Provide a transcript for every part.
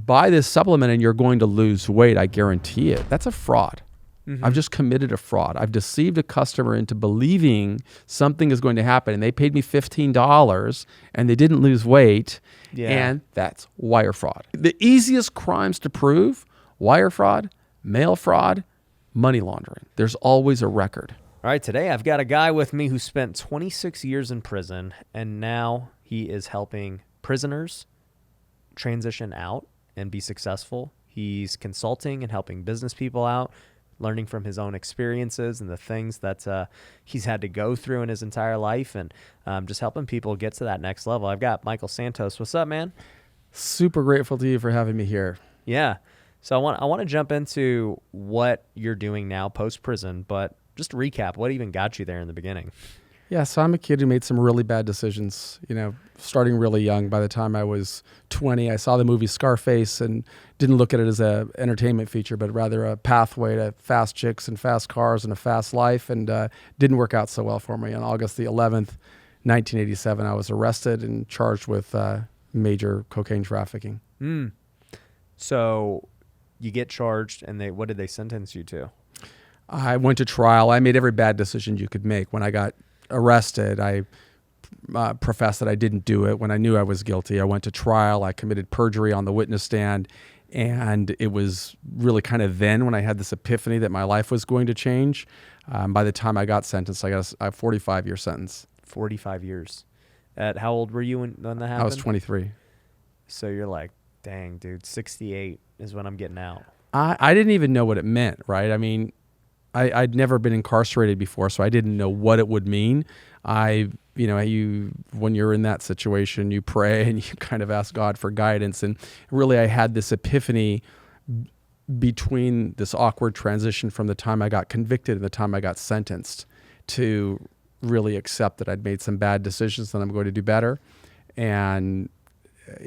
buy this supplement and you're going to lose weight, I guarantee it. That's a fraud. I've just committed a fraud. I've deceived a customer into believing something is going to happen, and they paid me $15 and they didn't lose weight, and that's wire fraud. The easiest crimes to prove: wire fraud, mail fraud, money laundering. There's always a record. All right, today I've got a guy with me who spent 26 years in prison, and now he is helping prisoners transition out and be successful. He's consulting and helping business people out, learning from his own experiences and the things that he's had to go through in his entire life, and just helping people get to that next level. I've got Michael Santos. What's up, man? Super grateful to you for having me here. Yeah. So I want to jump into what you're doing now post-prison, but just to recap, what even got you there in the beginning? Yeah, so I'm a kid who made some really bad decisions, starting really young. By the time I was 20, I saw the movie Scarface and didn't look at it as an entertainment feature, but rather a pathway to fast chicks and fast cars and a fast life, and didn't work out so well for me. On August the 11th, 1987, I was arrested and charged with major cocaine trafficking. So you get charged, and what did they sentence you to? I went to trial. I made every bad decision you could make. When I got arrested, I professed that I didn't do it. When I knew I was guilty, I went to trial. I committed perjury on the witness stand. And it was really kind of then when I had this epiphany that my life was going to change. By the time I got sentenced, I got a 45-year sentence. 45 years. At how old were you when that happened? I was 23. So you're like, dang, dude, 68 is when I'm getting out. I didn't even know what it meant, right? I mean, I'd never been incarcerated before, so I didn't know what it would mean. When you're in that situation, you pray and you kind of ask God for guidance. And really, I had this epiphany between this awkward transition from the time I got convicted and the time I got sentenced to really accept that I'd made some bad decisions and I'm going to do better. And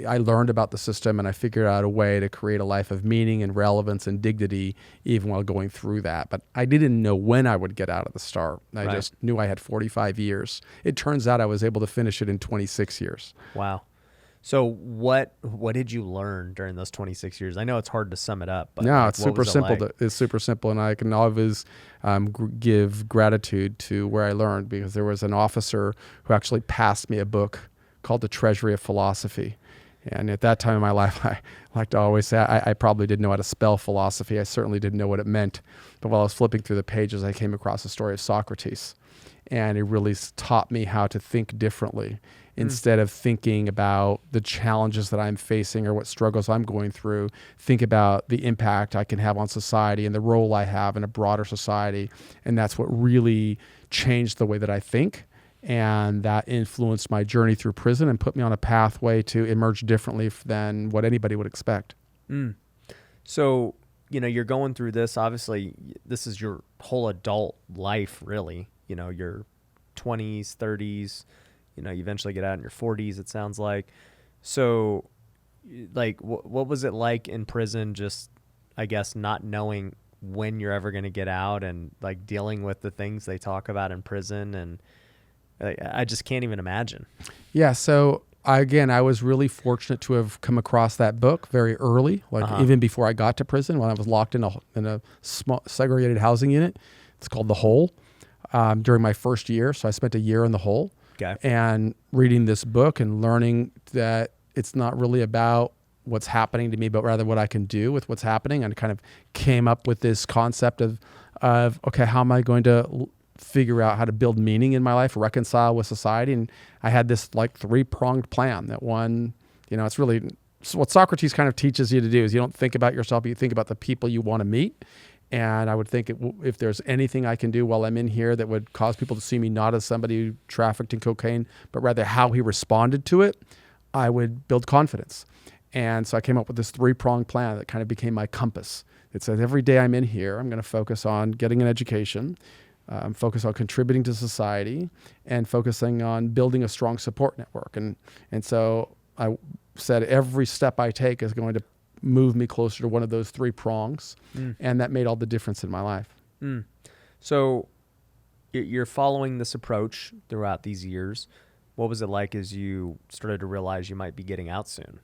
I learned about the system, and I figured out a way to create a life of meaning and relevance and dignity even while going through that. But I didn't know when I would get out at the start. I just knew I had 45 years. It turns out I was able to finish it in 26 years. Wow. So what did you learn during those 26 years? I know it's hard to sum it up, but no, it's super simple. Like? It's super simple, and I can always give gratitude to where I learned, because there was an officer who actually passed me a book called The Treasury of Philosophy. And at that time in my life, I like to always say I probably didn't know how to spell philosophy. I certainly didn't know what it meant. But while I was flipping through the pages, I came across the story of Socrates. And it really taught me how to think differently. Instead of thinking about the challenges that I'm facing or what struggles I'm going through, think about the impact I can have on society and the role I have in a broader society. And that's what really changed the way that I think. And that influenced my journey through prison and put me on a pathway to emerge differently than what anybody would expect. So, you're going through this. Obviously, this is your whole adult life, really. Your 20s, 30s, you eventually get out in your 40s, it sounds like. So, like, what was it like in prison, just, I guess, not knowing when you're ever going to get out and, like, dealing with the things they talk about in prison? And I just can't even imagine. Yeah, so I was really fortunate to have come across that book very early, even before I got to prison, when I was locked in a small segregated housing unit. It's called The Hole, during my first year. So I spent a year in The Hole. Okay. And reading this book and learning that it's not really about what's happening to me, but rather what I can do with what's happening. And kind of came up with this concept of okay, how am I going to figure out how to build meaning in my life, reconcile with society? And I had this three-pronged plan that one, it's really what Socrates kind of teaches you to do is you don't think about yourself, you think about the people you want to meet. And I would think if there's anything I can do while I'm in here that would cause people to see me not as somebody who trafficked in cocaine, but rather how he responded to it, I would build confidence. And so I came up with this three-pronged plan that kind of became my compass. It says every day I'm in here, I'm going to focus on getting an education, focus on contributing to society, and focusing on building a strong support network. And so I said every step I take is going to move me closer to one of those three prongs. And that made all the difference in my life. So you're following this approach throughout these years. What was it like as you started to realize you might be getting out soon?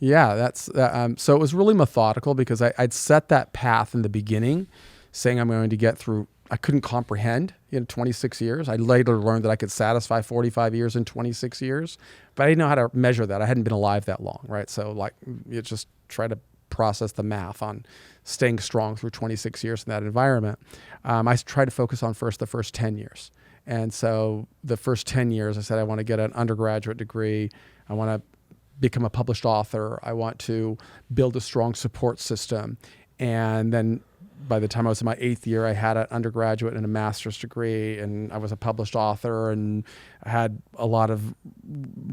Yeah, so it was really methodical because I'd set that path in the beginning, saying I'm going to get through. I couldn't comprehend 26 years. I later learned that I could satisfy 45 years in 26 years, but I didn't know how to measure that. I hadn't been alive that long, right? So like, you just try to process the math on staying strong through 26 years in that environment. I tried to focus on the first 10 years. And so the first 10 years, I said, I want to get an undergraduate degree. I want to become a published author. I want to build a strong support system. And then by the time I was in my 8th year, I had an undergraduate and a master's degree, and I was a published author, and I had a lot of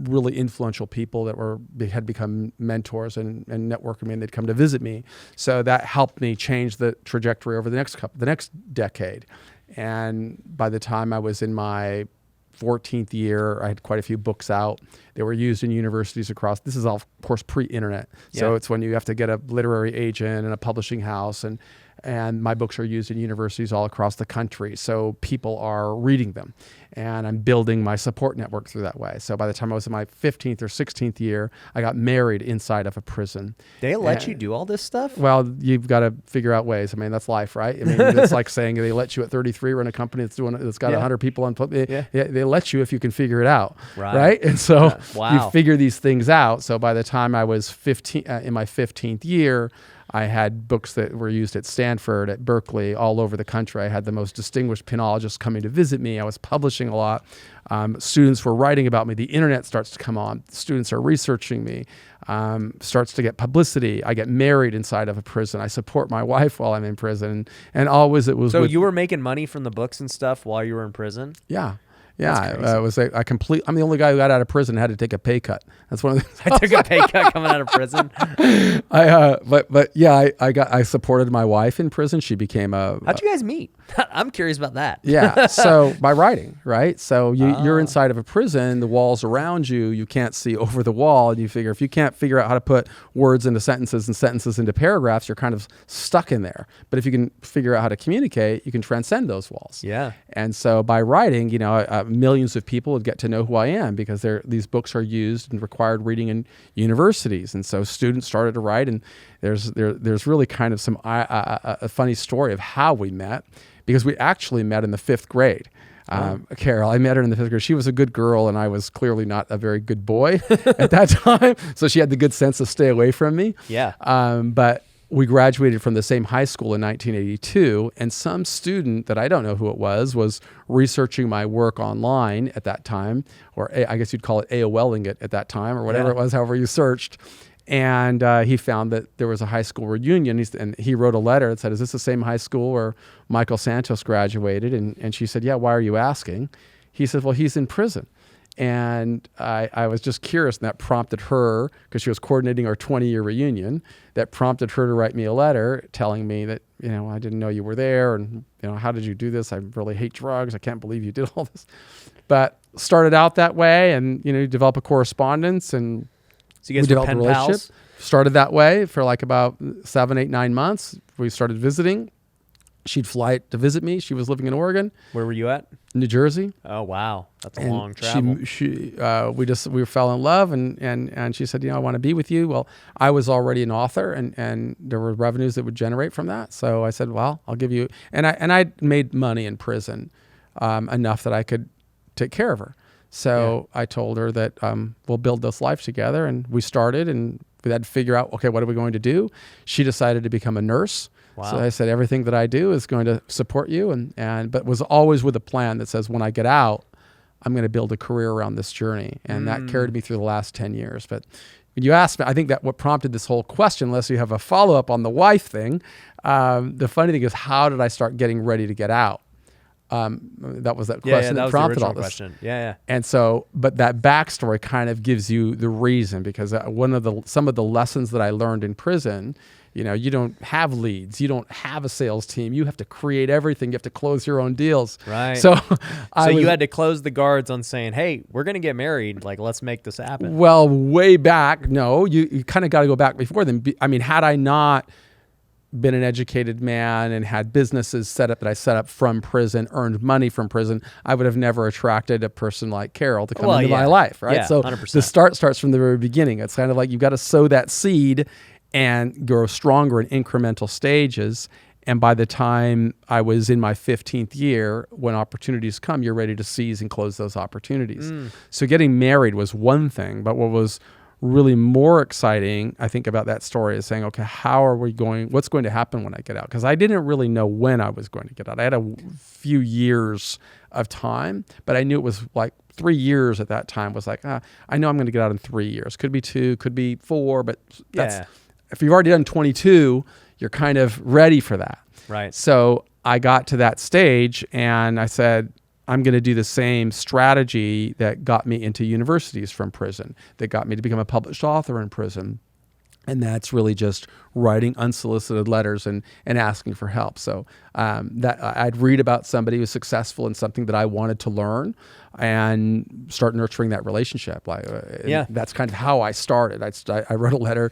really influential people that had become mentors and networking me, and they'd come to visit me. So that helped me change the trajectory over the next decade. And by the time I was in my 14th year, I had quite a few books out. They were used in universities across. This is all, of course, pre-internet. So it's when you have to get a literary agent and a publishing house, and my books are used in universities all across the country. So people are reading them, and I'm building my support network through that way. So by the time I was in my 15th or 16th year, I got married inside of a prison. They let you do all this stuff? Well, you've got to figure out ways. I mean, that's life, right? I mean, it's like saying they let you at 33 run a company that's got 100 people on. They let you if you can figure it out, right? And so you figure these things out. So by the time I was 15, in my 15th year, I had books that were used at Stanford, at Berkeley, all over the country. I had the most distinguished penologists coming to visit me. I was publishing a lot. Students were writing about me. The internet starts to come on. Students are researching me. Starts to get publicity. I get married inside of a prison. I support my wife while I'm in prison. And always it was. So you were making money from the books and stuff while you were in prison? Yeah. Yeah, I'm the only guy who got out of prison and had to take a pay cut. That's one of the things. I took a pay cut coming out of prison. I supported my wife in prison. She became a. How'd you guys meet? I'm curious about that. Yeah, so by writing, right? So you're inside of a prison, the walls around you, you can't see over the wall, and you figure if you can't figure out how to put words into sentences and sentences into paragraphs, you're kind of stuck in there. But if you can figure out how to communicate, you can transcend those walls. Yeah. And so by writing, millions of people would get to know who I am because these books are used and required reading in universities. And so students started to write, and there's really kind of a funny story of how we met, because we actually met in the 5th grade. Carol, I met her in the 5th grade. She was a good girl, and I was clearly not a very good boy at that time. So she had the good sense to stay away from me. Yeah. But we graduated from the same high school in 1982, and some student that I don't know who it was researching my work online at that time, or I guess you'd call it AOLing it at that time, or whatever it was, however you searched. And he found that there was a high school reunion, and he wrote a letter that said, "Is this the same high school where Michael Santos graduated?" And she said, "Yeah, why are you asking?" He said, "Well, he's in prison." And I was just curious, and that prompted her, because she was coordinating our 20-year reunion, that prompted her to write me a letter telling me that, I didn't know you were there, and, how did you do this? I really hate drugs. I can't believe you did all this. But started out that way, and, develop a correspondence, and so you guys were pen pals? Started that way for like about 7, 8, 9 months. We started visiting. She'd fly to visit me. She was living in Oregon. Where were you at? New Jersey. Oh, wow. That's a long travel. We fell in love, and she said, I want to be with you. Well, I was already an author, and there were revenues that would generate from that. So I said, well, I'll give you, and I made money in prison, enough that I could take care of her. So I told her that we'll build this life together, and we started, and we had to figure out, okay, what are we going to do? She decided to become a nurse. Wow. So I said, everything that I do is going to support you, but was always with a plan that says, when I get out, I'm going to build a career around this journey. And that carried me through the last 10 years. But when you asked me, I think that what prompted this whole question, unless you have a follow-up on the wife thing, the funny thing is, how did I start getting ready to get out? That was that question that prompted all this. Question. Yeah. And so, but that backstory kind of gives you the reason, because some of the lessons that I learned in prison, you don't have leads, you don't have a sales team, you have to create everything, you have to close your own deals. Right. So you had to close the guards on saying, hey, we're going to get married, like, let's make this happen. Well, way back, no, you kind of got to go back before then. I mean, had I not been an educated man and had businesses set up that I set up from prison, earned money from prison, I would have never attracted a person like Carol to come into my life, right? Yeah, so 100%. the start starts from the very beginning. It's kind of like you've got to sow that seed and grow stronger in incremental stages. And by the time I was in my 15th year, when opportunities come, you're ready to seize and close those opportunities. So getting married was one thing, but what was really more exciting, I think, about that story is saying, okay, what's going to happen when I get out? Because I didn't really know when I was going to get out. I had a few years of time, but I knew it was like 3 years at that time was like, I know I'm going to get out in 3 years. Could be 2, could be 4, but if you've already done 22, you're kind of ready for that. Right. So I got to that stage and I said, I'm going to do the same strategy that got me into universities from prison, that got me to become a published author in prison. And that's really just writing unsolicited letters and asking for help. So that I'd read about somebody who's successful in something that I wanted to learn and start nurturing that relationship. That's kind of how I started. I wrote a letter.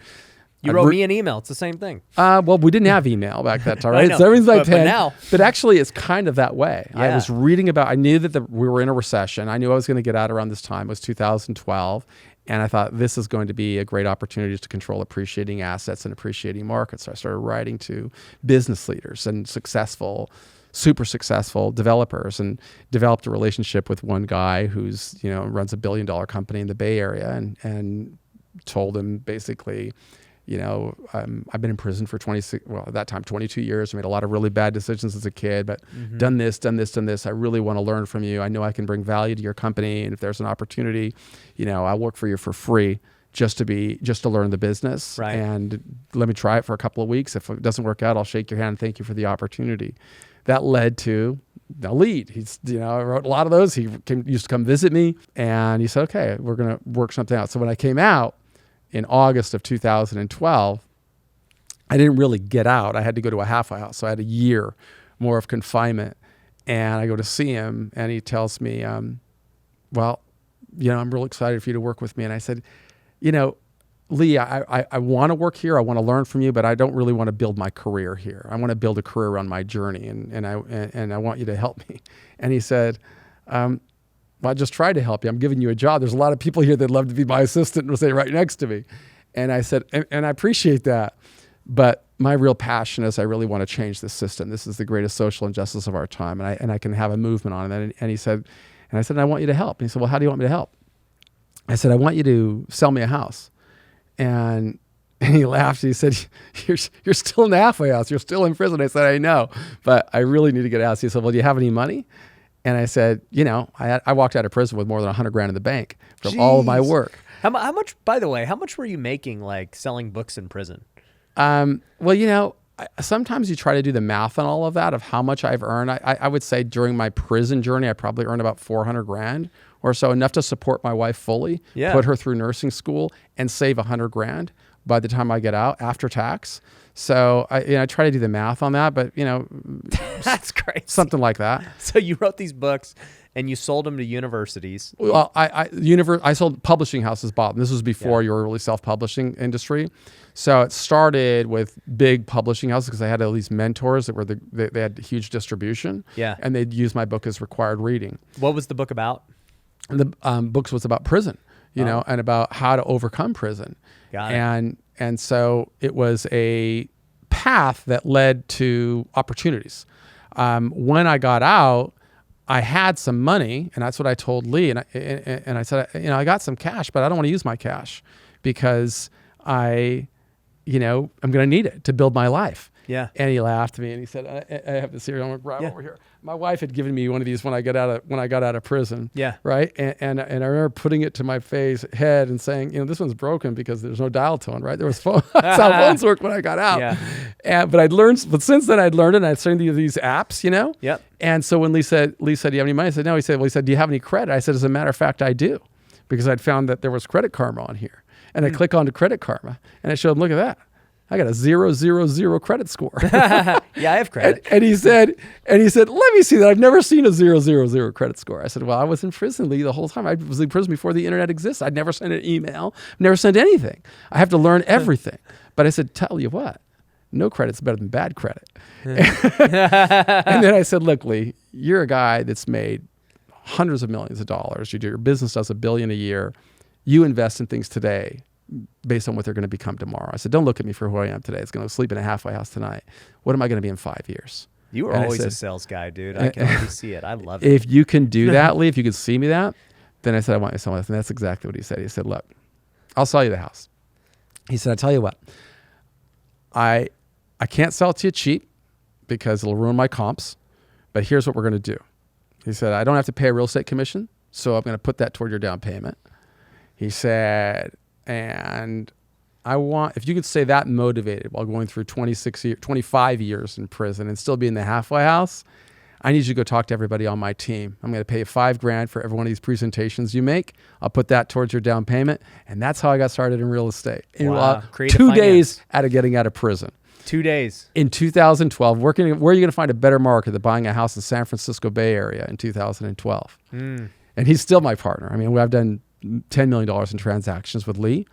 You wrote me an email. It's the same thing. Well, we didn't have email back that time, right? I know, So everything's like but now. But actually, it's kind of that way. Yeah. I was reading about. I knew that we were in a recession. I knew I was going to get out around this time. It was 2012, and I thought this is going to be a great opportunity to control appreciating assets and appreciating markets. So I started writing to business leaders and super successful developers, and developed a relationship with one guy who's runs $1 billion company in the Bay Area, and told him basically, I've been in prison for at that time, 22 years. I made a lot of really bad decisions as a kid, but done this. I really want to learn from you. I know I can bring value to your company. And if there's an opportunity, I'll work for you for free just to learn the business. Right. And let me try it for a couple of weeks. If it doesn't work out, I'll shake your hand and thank you for the opportunity. That led to the lead. I wrote a lot of those. He used to come visit me, and he said, okay, we're going to work something out. So when I came out, in August of 2012, I didn't really get out. I had to go to a halfway house. So I had a year more of confinement. And I go to see him, and he tells me, well, I'm real excited for you to work with me. And I said, Lee, I want to work here. I want to learn from you, but I don't really want to build my career here. I want to build a career around my journey, and I want you to help me. And he said, well, I just tried to help you. I'm giving you a job. There's a lot of people here that'd love to be my assistant and stay right next to me. And I said, and I appreciate that, but my real passion is I really want to change this system. This is the greatest social injustice of our time, and I can have a movement on it. And he said, and I said, I want you to help. And he said, well, how do you want me to help? I said, I want you to sell me a house. And he laughed. He said, you're still in the halfway house. You're still in prison. I said, I know, but I really need to get out. He said, well, do you have any money? And I said, I walked out of prison with more than $100,000 in the bank from all of my work. How much, by the way, how much were you making like selling books in prison? Well, sometimes you try to do the math on all of that of how much I've earned. I would say during my prison journey, I probably earned about $400,000 or so, enough to support my wife fully, put her through nursing school, and save $100,000 by the time I get out after tax. So I try to do the math on that, but that's crazy. Something like that. So you wrote these books and you sold them to universities. Well, I sold publishing houses, bought them. This was before you were really self-publishing industry. So it started with big publishing houses because I had all these mentors that were they had huge distribution. Yeah. And they'd use my book as required reading. What was the book about? And the books was about prison, and about how to overcome prison. Got it. And so it was a path that led to opportunities. When I got out, I had some money, and that's what I told Lee. And I said, I got some cash, but I don't want to use my cash because I'm going to need it to build my life. Yeah. And he laughed at me and he said, I have this here. I'm going to grab over here. My wife had given me one of these when I got out of prison. Yeah. Right. And I remember putting it to my head and saying, this one's broken because there's no dial tone, right? There was phone. That's how phones worked when I got out. Yeah. But since then I'd learned it and I'd started these apps, Yep. And so when Lee said, do you have any money? I said, no. He said, do you have any credit? I said, as a matter of fact, I do, because I'd found that there was Credit Karma on here. And I click on to Credit Karma and I showed him, look at that. I got a 000 credit score. Yeah, I have credit. And he said, let me see that. I've never seen a 000 credit score. I said, well, I was in prison, Lee, the whole time. I was in prison before the internet exists. I'd never sent an email, never sent anything. I have to learn everything. But I said, tell you what, no credit's better than bad credit. And then I said, look, Lee, you're a guy that's made hundreds of millions of dollars. Your business does $1 billion a year. You invest in things today based on what they're going to become tomorrow. I said, don't look at me for who I am today. It's going to sleep in a halfway house tonight. What am I going to be in 5 years? You were always a sales guy, dude. I can already see it. I love it. If you can do that, Lee, if you can see me that, then I said, I want you someone else. And that's exactly what he said. He said, look, I'll sell you the house. He said, I tell you what, I can't sell it to you cheap because it'll ruin my comps, but here's what we're going to do. He said, I don't have to pay a real estate commission, so I'm going to put that toward your down payment. He said, and I want, if you could stay that motivated while going through 25 years in prison and still be in the halfway house, I need you to go talk to everybody on my team. I'm going to pay you $5,000 for every one of these presentations you make. I'll put that towards your down payment. And that's how I got started in real estate. Wow. In 2 days out of getting out of prison. 2 days. In 2012, where are you going to find a better market than buying a house in San Francisco Bay Area in 2012? And he's still my partner. I mean, I've done $10 million in transactions with Lee.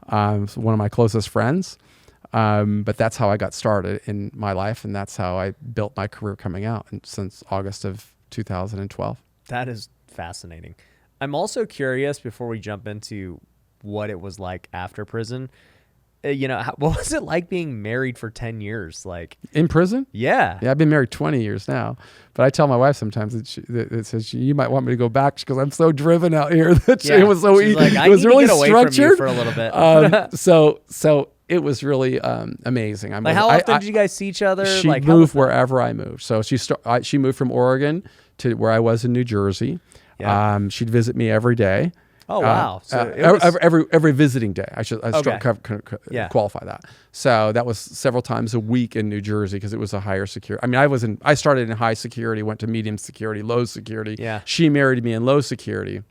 One of my closest friends. But that's how I got started in my life, and that's how I built my career coming out since August of 2012. That is fascinating. I'm also curious, before we jump into what it was like after prison, what was it like being married for 10 years? Like in prison? Yeah. Yeah, I've been married 20 years now. But I tell my wife sometimes that says, you might want me to go back because I'm so driven out here that it was so easy. Like, it was really get away structured from you for a little bit. So it was really amazing. How often did you guys see each other? She moved wherever I moved. So she moved from Oregon to where I was in New Jersey. Yeah. She'd visit me every day. Oh wow! So every visiting day. I should qualify that. So that was several times a week in New Jersey because it was a higher security. I mean, I started in high security, went to medium security, low security. Yeah. She married me in low security,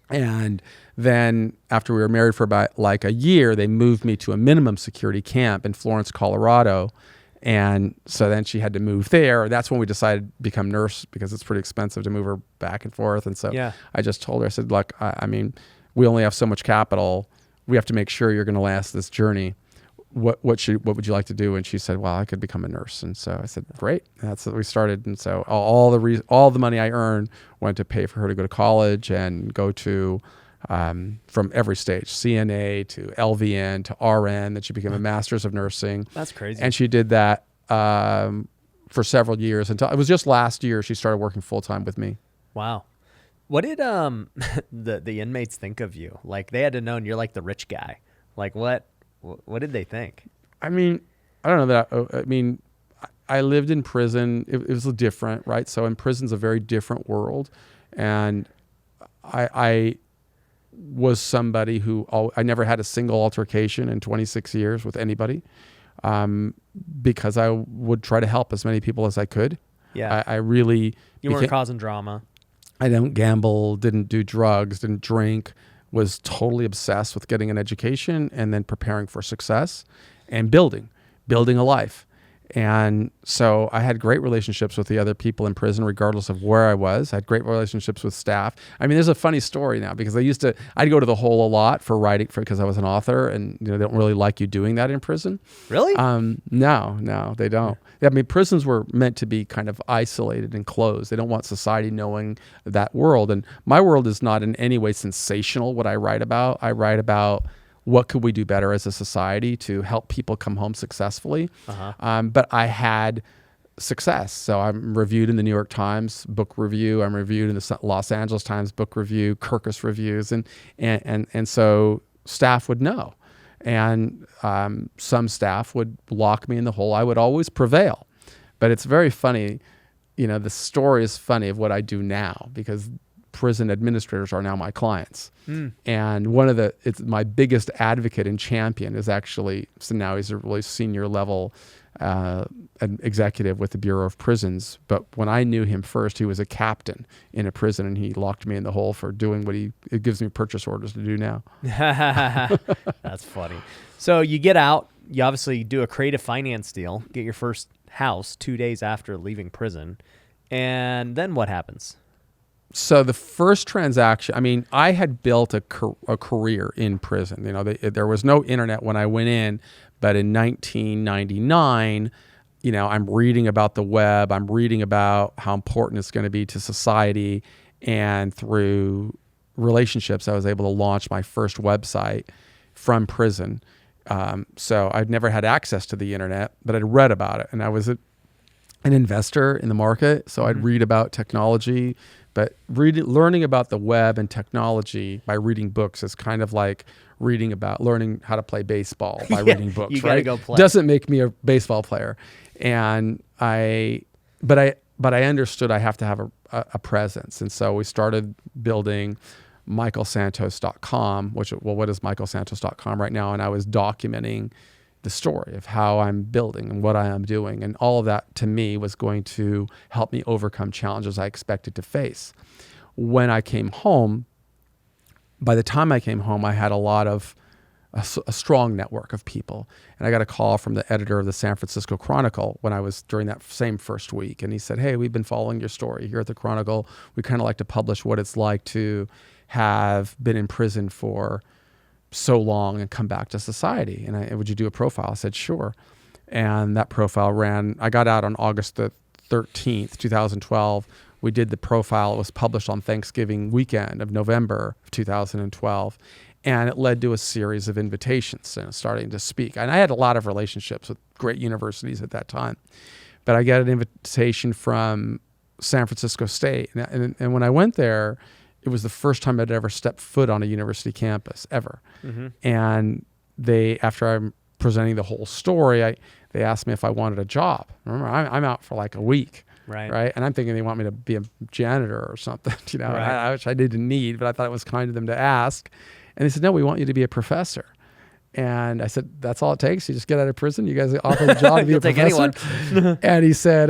and then after we were married for about like a year, they moved me to a minimum security camp in Florence, Colorado. And so then she had to move there. That's when we decided to become nurse because it's pretty expensive to move her back and forth. And so I just told her, I said, look, I mean, we only have so much capital. We have to make sure you're going to last this journey. What would you like to do? And she said, well, I could become a nurse. And so I said, great. And that's what we started. And so all the money I earned went to pay for her to go to college and go to from every stage, CNA to LVN to RN, that she became a master's of nursing. That's crazy. And she did that for several years until it was just last year she started working full time with me. Wow. What did the inmates think of you? Like they had to know you're like the rich guy. Like what did they think? I mean, I don't know that. I mean, I lived in prison. It was different, right? So in prison's a very different world, and I was somebody who I never had a single altercation in 26 years with anybody, because I would try to help as many people as I could. Yeah, I really you weren't causing drama. I don't gamble, didn't do drugs, didn't drink. Was totally obsessed with getting an education and then preparing for success and building a life. And so I had great relationships with the other people in prison, regardless of where I was. I had great relationships with staff. I mean, there's a funny story now because I'd go to the Hole a lot for writing because I was an author, and they don't really like you doing that in prison. Really? No, they don't. I mean, prisons were meant to be kind of isolated and closed. They don't want society knowing that world. And my world is not in any way sensational what I write about. I write about what could we do better as a society to help people come home successfully. But I had success. So I'm reviewed in the New York Times book review. I'm reviewed in the Los Angeles Times book review, Kirkus reviews. And so staff would know. And some staff would lock me in the hole. I would always prevail. But it's very funny. The story is funny of what I do now because prison administrators are now my clients. And my biggest advocate and champion is actually, so now he's a really senior level an executive with the Bureau of Prisons. But when I knew him first, he was a captain in a prison, and he locked me in the hole for doing what it gives me purchase orders to do now. That's funny. So you get out, you obviously do a creative finance deal, get your first house 2 days after leaving prison. And then what happens? So the first transaction, I mean, I had built a career in prison. There was no internet when I went in, But in 1999, I'm reading about the web. I'm reading about how important it's going to be to society. And through relationships, I was able to launch my first website from prison. So I'd never had access to the internet, but I'd read about it. And I was an investor in the market. So I'd read about technology, but learning about the web and technology by reading books is kind of like learning how to play baseball by reading books, you right? gotta go play. Doesn't make me a baseball player. And but I understood I have to have a presence. And so we started building michaelsantos.com, what is michaelsantos.com right now? And I was documenting the story of how I'm building and what I am doing. And all of that to me was going to help me overcome challenges I expected to face. When I came home, by the time I came home, I had a strong network of people. And I got a call from the editor of the San Francisco Chronicle when I was during that same first week. And he said, "Hey, we've been following your story here at the Chronicle. We kind of like to publish what it's like to have been in prison for so long and come back to society. And would you do a profile?" I said, "Sure." And that profile I got out on August the 13th, 2012. We did the profile. It was published on Thanksgiving weekend of November of 2012. And it led to a series of invitations and starting to speak. And I had a lot of relationships with great universities at that time. But I got an invitation from San Francisco State. And when I went there, it was the first time I'd ever stepped foot on a university campus, ever. And after I'm presenting the whole story, they asked me if I wanted a job. Remember, I'm out for like a week. Right. And I'm thinking they want me to be a janitor or something, which I didn't need, but I thought it was kind of them to ask. And they said, "No, we want you to be a professor." And I said, "That's all it takes? You just get out of prison? You guys offer the job to be a professor?" And he said,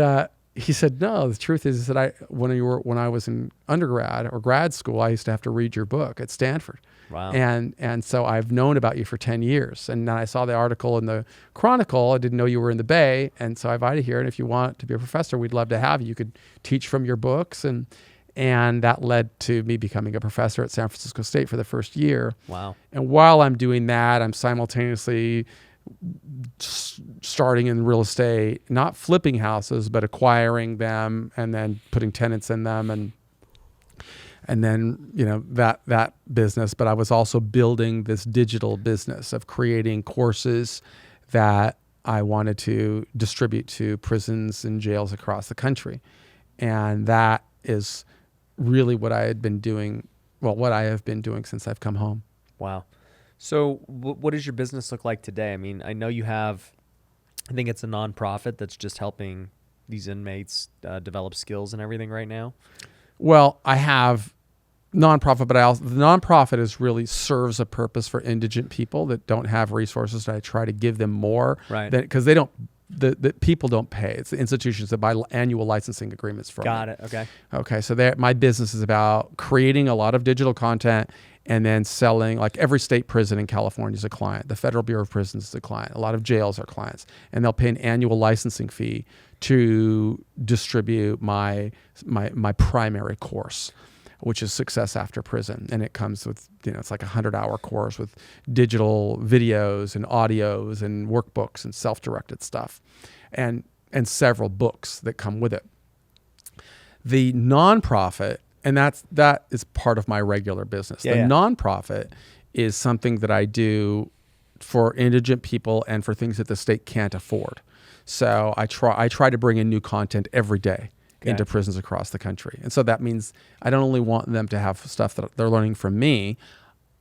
"No, the truth is that when I was in undergrad or grad school, I used to have to read your book at Stanford. Wow. And so I've known about you for 10 years. And then I saw the article in the Chronicle. I didn't know you were in the Bay. And so I invited here. And if you want to be a professor, we'd love to have you. You could teach from your books." And that led to me becoming a professor at San Francisco State for the first year. Wow. And while I'm doing that, I'm simultaneously starting in real estate, not flipping houses, but acquiring them and then putting tenants in them and then, that business. But I was also building this digital business of creating courses that I wanted to distribute to prisons and jails across the country. And that is really what I have been doing since I've come home. Wow. So what does your business look like today? I mean, I know you have, I think it's a nonprofit that's just helping these inmates develop skills and everything right now. Well, I have nonprofit, but the nonprofit really serves a purpose for indigent people that don't have resources. I try to give them more, right? Because they don't. The people don't pay. It's the institutions that buy annual licensing agreements from. Got it. Okay. So my business is about creating a lot of digital content and then selling. Like every state prison in California is a client. The Federal Bureau of Prisons is a client. A lot of jails are clients, and they'll pay an annual licensing fee to distribute my primary course, which is Success After Prison. And it comes with, it's like a 100-hour course with digital videos and audios and workbooks and self-directed stuff and several books that come with it. The nonprofit, and that is part of my regular business. The nonprofit is something that I do for indigent people and for things that the state can't afford. So I try to bring in new content every day into prisons across the country. And so that means I don't only want them to have stuff that they're learning from me.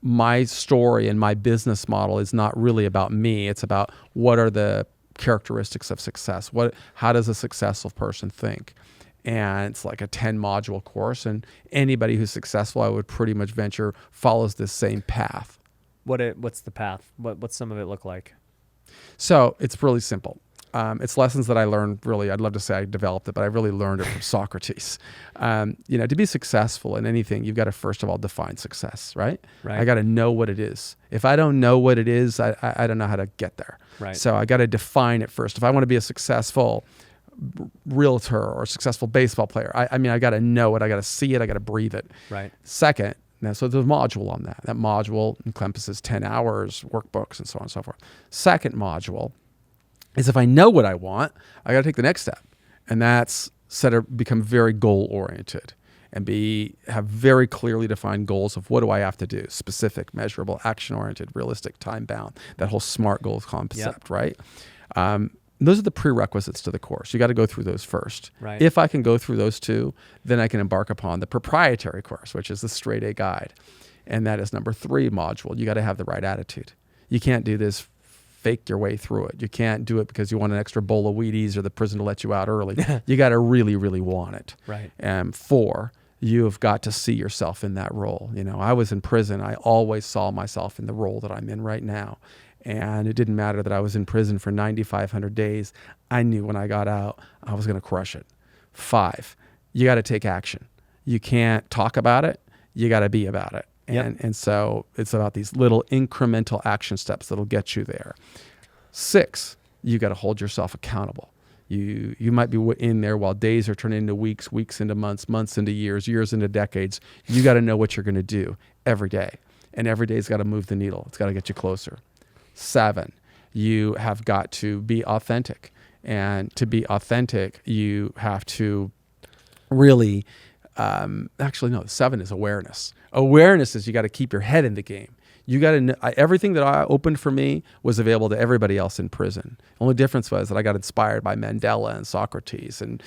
My story and my business model is not really about me. It's about what are the characteristics of success? How does a successful person think? And it's like a 10-module course, and anybody who's successful, I would pretty much venture, follows this same path. What's the path? What's some of it look like? So it's really simple. It's lessons that I learned, really, I'd love to say I developed it, but I really learned it from Socrates. To be successful in anything, you've got to first of all define success, right? I got to know what it is. If I don't know what it is, I don't know how to get there. Right. So I got to define it first. If I want to be a successful realtor or a successful baseball player, I got to know it. I got to see it. I got to breathe it. Right. Second, Now, so there's a module on that. That module encompasses 10 hours, workbooks, and so on and so forth. Second module is if I know what I want, I got to take the next step. And that's become very goal-oriented and have very clearly defined goals of what do I have to do, specific, measurable, action-oriented, realistic, time-bound, that whole SMART goals concept, right? Those are the prerequisites to the course. You got to go through those first. Right. If I can go through those two, then I can embark upon the proprietary course, which is the straight A guide. And that is number 3 module. You got to have the right attitude. You can't do this fake your way through it. You can't do it because you want an extra bowl of Wheaties or the prison to let you out early. You got to really, really want it. Right. And 4, you have got to see yourself in that role. You know, I was in prison. I always saw myself in the role that I'm in right now. And it didn't matter that I was in prison for 9,500 days. I knew when I got out, I was going to crush it. 5, you got to take action. You can't talk about it. You got to be about it. And so it's about these little incremental action steps that'll get you there. 6, you got to hold yourself accountable. You might be in there while days are turning into weeks, weeks into months, months into years, years into decades. You got to know what you're going to do every day. And every day's got to move the needle. It's got to get you closer. 7, you have got to be authentic. And to be authentic, you have to really, 7 is awareness. Awareness is you got to keep your head in the game. You got to know, everything that I opened for me was available to everybody else in prison. The only difference was that I got inspired by Mandela and Socrates and,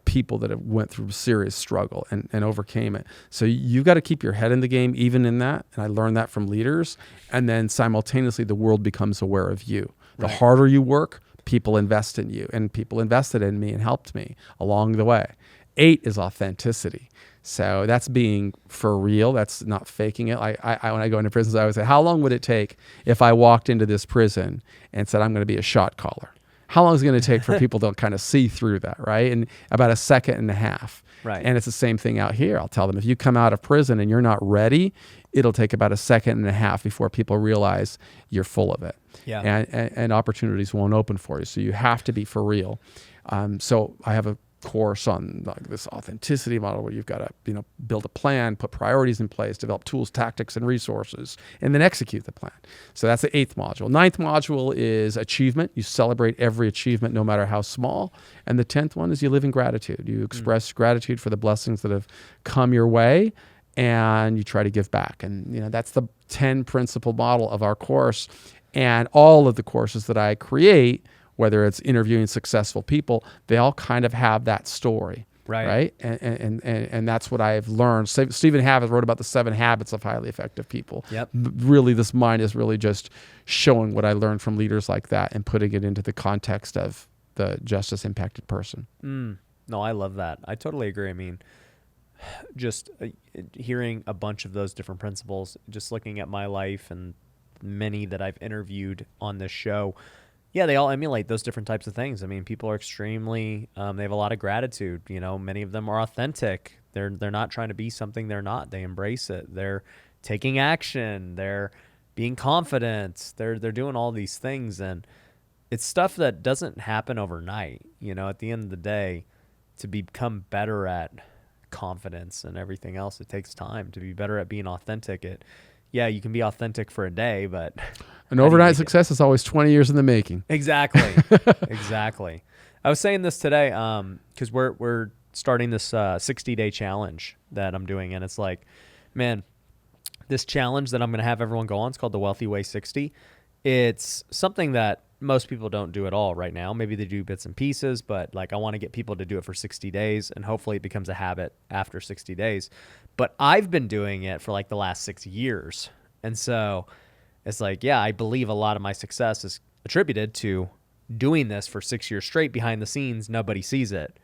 people that have went through serious struggle and overcame it. So you got to keep your head in the game even in that. And I learned that from leaders. And then simultaneously, the world becomes aware of you. The harder you work, people invest in you. And people invested in me and helped me along the way. 8 is authenticity. So that's being for real. That's not faking it. I when I go into prisons, I always say, how long would it take if I walked into this prison and said, I'm going to be a shot caller? How long is it going to take for people to kind of see through that, right? And about 1.5 seconds. Right. And it's the same thing out here. I'll tell them, if you come out of prison and you're not ready, it'll take about 1.5 seconds before people realize you're full of it. Yeah. And opportunities won't open for you. So you have to be for real. So I have a course on this authenticity model where you've got to build a plan, put priorities in place, develop tools, tactics, and resources, and then execute the plan. So that's the 8th module. 9th module is achievement. You celebrate every achievement no matter how small. And the 10th one is you live in gratitude. You express gratitude for the blessings that have come your way, and you try to give back. And that's the 10 principle model of our course. And all of the courses that I create, whether it's interviewing successful people, they all kind of have that story, right? And that's what I've learned. Stephen Havett wrote about the 7 habits of highly effective people. Yep. Really, this mind is really just showing what I learned from leaders like that and putting it into the context of the justice impacted person. No, I love that. I totally agree. I mean, just hearing a bunch of those different principles, just looking at my life and many that I've interviewed on this show, yeah, they all emulate those different types of things. I mean, people are extremely, they have a lot of gratitude. Many of them are authentic. They're not trying to be something they're not. They embrace it. They're taking action. They're being confident. They're doing all these things. And it's stuff that doesn't happen overnight. At the end of the day, to become better at confidence and everything else, it takes time. To be better at being authentic, you can be authentic for a day, but an overnight success is always 20 years in the making. Exactly. Exactly. I was saying this today because we're starting this 60-day challenge that I'm doing, and it's like, man, this challenge that I'm going to have everyone go on, it's called the Wealthy Way 60. It's something that most people don't do at all right now. Maybe they do bits and pieces, but I want to get people to do it for 60 days, and hopefully it becomes a habit after 60 days. But I've been doing it for the last 6 years. And so it's I believe a lot of my success is attributed to doing this for 6 years straight behind the scenes. Nobody sees it.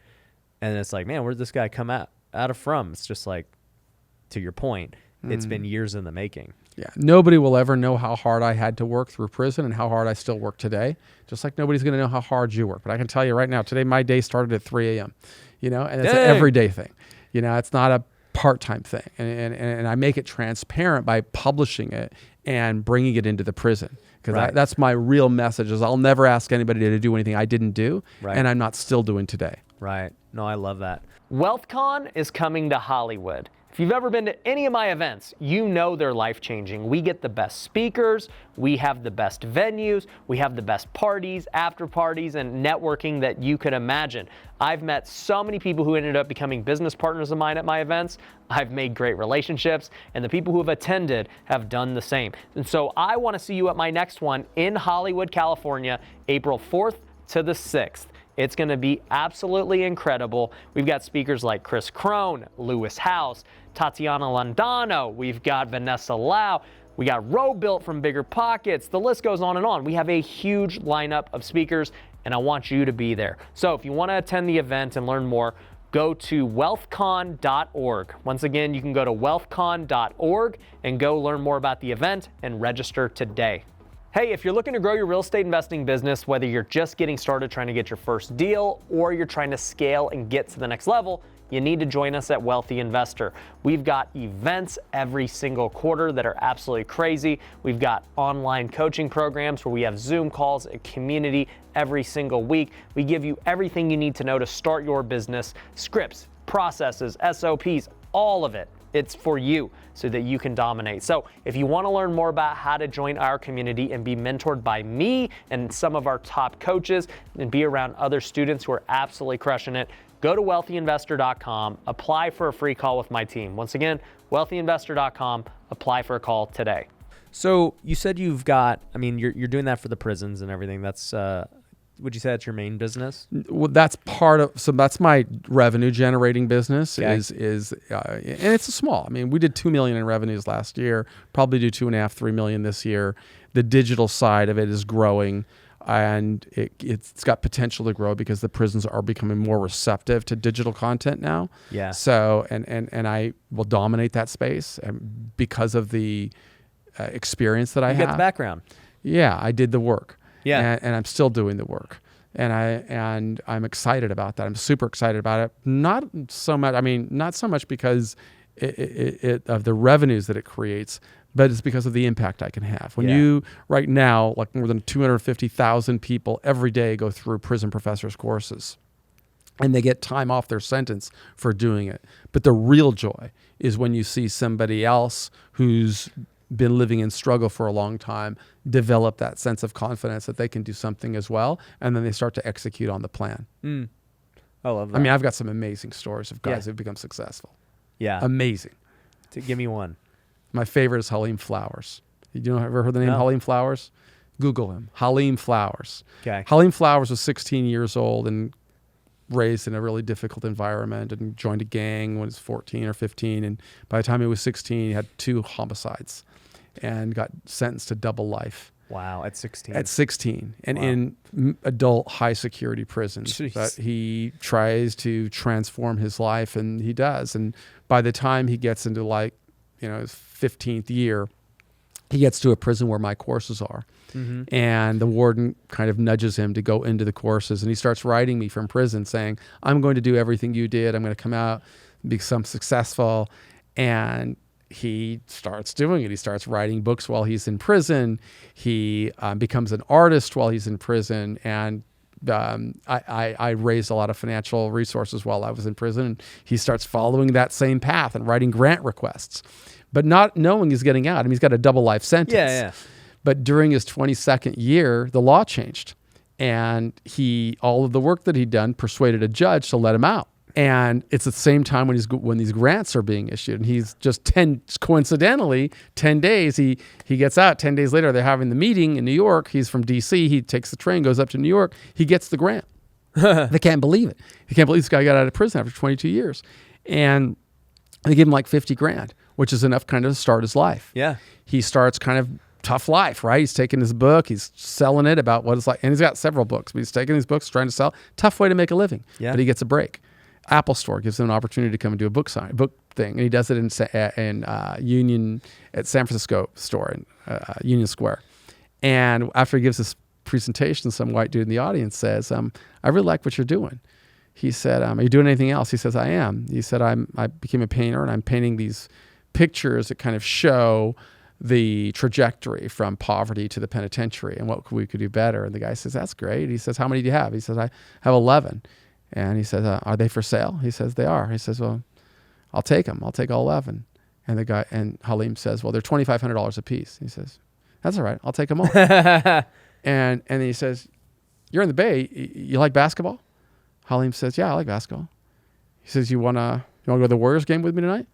And it's man, where'd this guy come out of from? It's just to your point, it's been years in the making. Yeah. Nobody will ever know how hard I had to work through prison and how hard I still work today. Just like nobody's going to know how hard you work. But I can tell you right now, today my day started at 3 a.m., and it's an everyday thing. It's not a part-time thing. And I make it transparent by publishing it and bringing it into the prison. Because that's my real message is I'll never ask anybody to do anything I didn't do and I'm not still doing today. Right. No, I love that. WealthCon is coming to Hollywood. If you've ever been to any of my events, you know they're life-changing. We get the best speakers, we have the best venues, we have the best parties, after parties, and networking that you could imagine. I've met so many people who ended up becoming business partners of mine at my events. I've made great relationships, and the people who have attended have done the same. And so I want to see you at my next one in Hollywood, California, April 4th to the 6th. It's going to be absolutely incredible. We've got speakers like Chris Crone, Lewis House, Tatiana Landano. We've got Vanessa Lau. We got Robuilt from Bigger Pockets. The list goes on and on. We have a huge lineup of speakers, and I want you to be there. So if you want to attend the event and learn more, go to wealthcon.org. Once again, you can go to wealthcon.org and go learn more about the event and register today. Hey, if you're looking to grow your real estate investing business, whether you're just getting started trying to get your first deal or you're trying to scale and get to the next level, you need to join us at Wealthy Investor. We've got events every single quarter that are absolutely crazy. We've got online coaching programs where we have Zoom calls, a community every single week. We give you everything you need to know to start your business, scripts, processes, SOPs, all of it. It's for you so that you can dominate. So if you want to learn more about how to join our community and be mentored by me and some of our top coaches and be around other students who are absolutely crushing it, go to wealthyinvestor.com, apply for a free call with my team. Once again, wealthyinvestor.com, apply for a call today. So you said you've got, I mean, you're doing that for the prisons and everything. That's, would you say that's your main business? Well, that's part of, so that's my revenue generating business. Okay. And it's a small. I mean, we did 2 million in revenues last year, probably do 2.5, 3 million this year. The digital side of it is growing, and it's got potential to grow because the prisons are becoming more receptive to digital content now. Yeah. So, and I will dominate that space because of the experience that I have. You got the background. Yeah, I did the work. Yeah. And I'm still doing the work. And I'm excited about that. I'm super excited about it. Not so much because of the revenues that it creates, but it's because of the impact I can have. When you, right now, like more than 250,000 people every day go through prison professors courses, and they get time off their sentence for doing it. But the real joy is when you see somebody else who's been living in struggle for a long time develop that sense of confidence that they can do something as well, and then they start to execute on the plan. I love that. I mean, I've got some amazing stories of guys who've become successful. Yeah. Amazing. Give me one. My favorite is Haleem Flowers. You ever heard the name Haleem Flowers? Google him. Haleem Flowers. Okay. Haleem Flowers was 16 years old and raised in a really difficult environment and joined a gang when he was 14 or 15. And by the time he was 16, he had 2 homicides and got sentenced to double life. Wow, at 16. At 16, and in adult high security prisons. Jeez. But he tries to transform his life, and he does. And by the time he gets into his 15th year, he gets to a prison where my courses are. Mm-hmm. And the warden kind of nudges him to go into the courses, and he starts writing me from prison saying, I'm going to do everything you did. I'm going to come out, become successful. And he starts doing it. He starts writing books while he's in prison. He becomes an artist while he's in prison. And I raised a lot of financial resources while I was in prison. And he starts following that same path and writing grant requests, but not knowing he's getting out. I mean, he's got a double life sentence. Yeah. But during his 22nd year, the law changed. And all of the work that he'd done persuaded a judge to let him out. And it's at the same time when these grants are being issued, and he's just 10 days, he gets out. 10 days later, they're having the meeting in New York. He's from DC. He takes the train, goes up to New York. He gets the grant. They can't believe it. They can't believe this guy got out of prison after 22 years. And they give him like 50 grand, which is enough kind of to start his life. Yeah. He starts kind of tough life, right? He's taking his book, he's selling it about what it's like. And he's got several books, but he's taking these books, trying to sell. Tough way to make a living. Yeah. But he gets a break. Apple Store gives him an opportunity to come and do a book thing, and he does it in Union at San Francisco store in Union Square. And after he gives this presentation, some white dude in the audience says, "I really like what you're doing." He said, "Are you doing anything else?" He says, "I am." He said, "I became a painter, and I'm painting these pictures that kind of show the trajectory from poverty to the penitentiary and what we could do better." And the guy says, "That's great." He says, "How many do you have?" He says, "I have 11. And he says, "Are they for sale?" He says, "They are." He says, "Well, I'll take them. I'll take all 11. And the guy, and Haleem says, well, they're $2,500 a piece. He says, that's all right. I'll take them all. and then he says, you're in the Bay. You like basketball? Haleem says, yeah, I like basketball. He says, you want to go to the Warriors game with me tonight?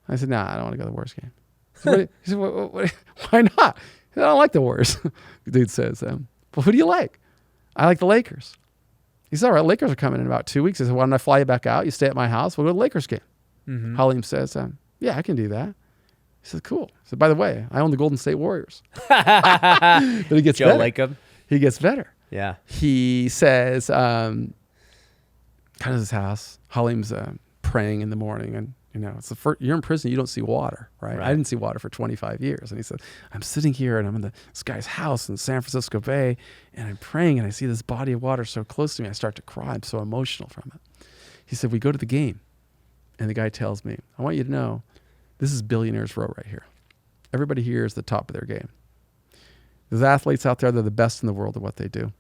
I said, nah, I don't want to go to the Warriors game. He said, why not? He said, I don't like the Warriors. The dude says, well, who do you like? I like the Lakers. He said, all right, Lakers are coming in about 2 weeks. He said, why don't I fly you back out? You stay at my house. We'll go to the Lakers game. Mm-hmm. Haleem says, yeah, I can do that. He said, cool. He said, by the way, I own the Golden State Warriors. But he gets better. Lacob. He gets better. Yeah. He says, comes to his house. Haleem's praying in the morning, and it's the first, you're in prison, you don't see water, right? I didn't see water for 25 years. And he said, I'm sitting here and I'm in this guy's house in San Francisco Bay, and I'm praying and I see this body of water so close to me. I start to cry. I'm so emotional from it. He said, we go to the game. And the guy tells me, I want you to know, this is Billionaires Row right here. Everybody here is the top of their game. There's athletes out there, they're the best in the world at what they do.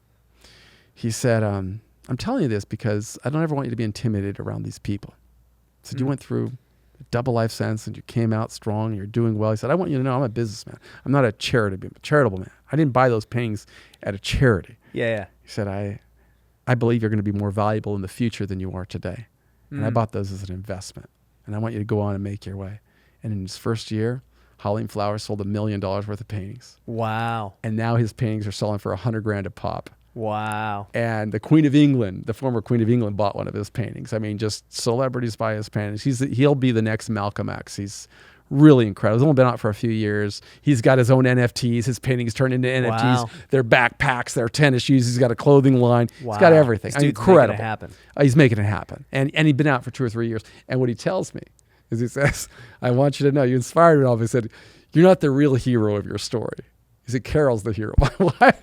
He said, I'm telling you this because I don't ever want you to be intimidated around these people. He said, you went through a double life sentence and you came out strong and you're doing well. He said, I want you to know I'm a businessman. I'm not a charitable man. I didn't buy those paintings at a charity. Yeah. He said, I believe you're going to be more valuable in the future than you are today. And I bought those as an investment. And I want you to go on and make your way. And in his first year, Haleem Flowers sold $1 million worth of paintings. Wow. And now his paintings are selling for $100,000 a pop. Wow. And the Queen of England, the former Queen of England, bought one of his paintings. I mean, just celebrities buy his paintings. He'll be the next Malcolm X. He's really incredible. He's only been out for a few years. He's got his own NFTs. His paintings turned into NFTs. Wow. Their backpacks, their tennis shoes. He's got a clothing line. Wow. He's got everything. Incredible. Making it happen. He's making it happen. And he'd been out for 2 or 3 years. And what he tells me is he says, I want you to know, you inspired me all. He said, you're not the real hero of your story. He said, Carol's the hero.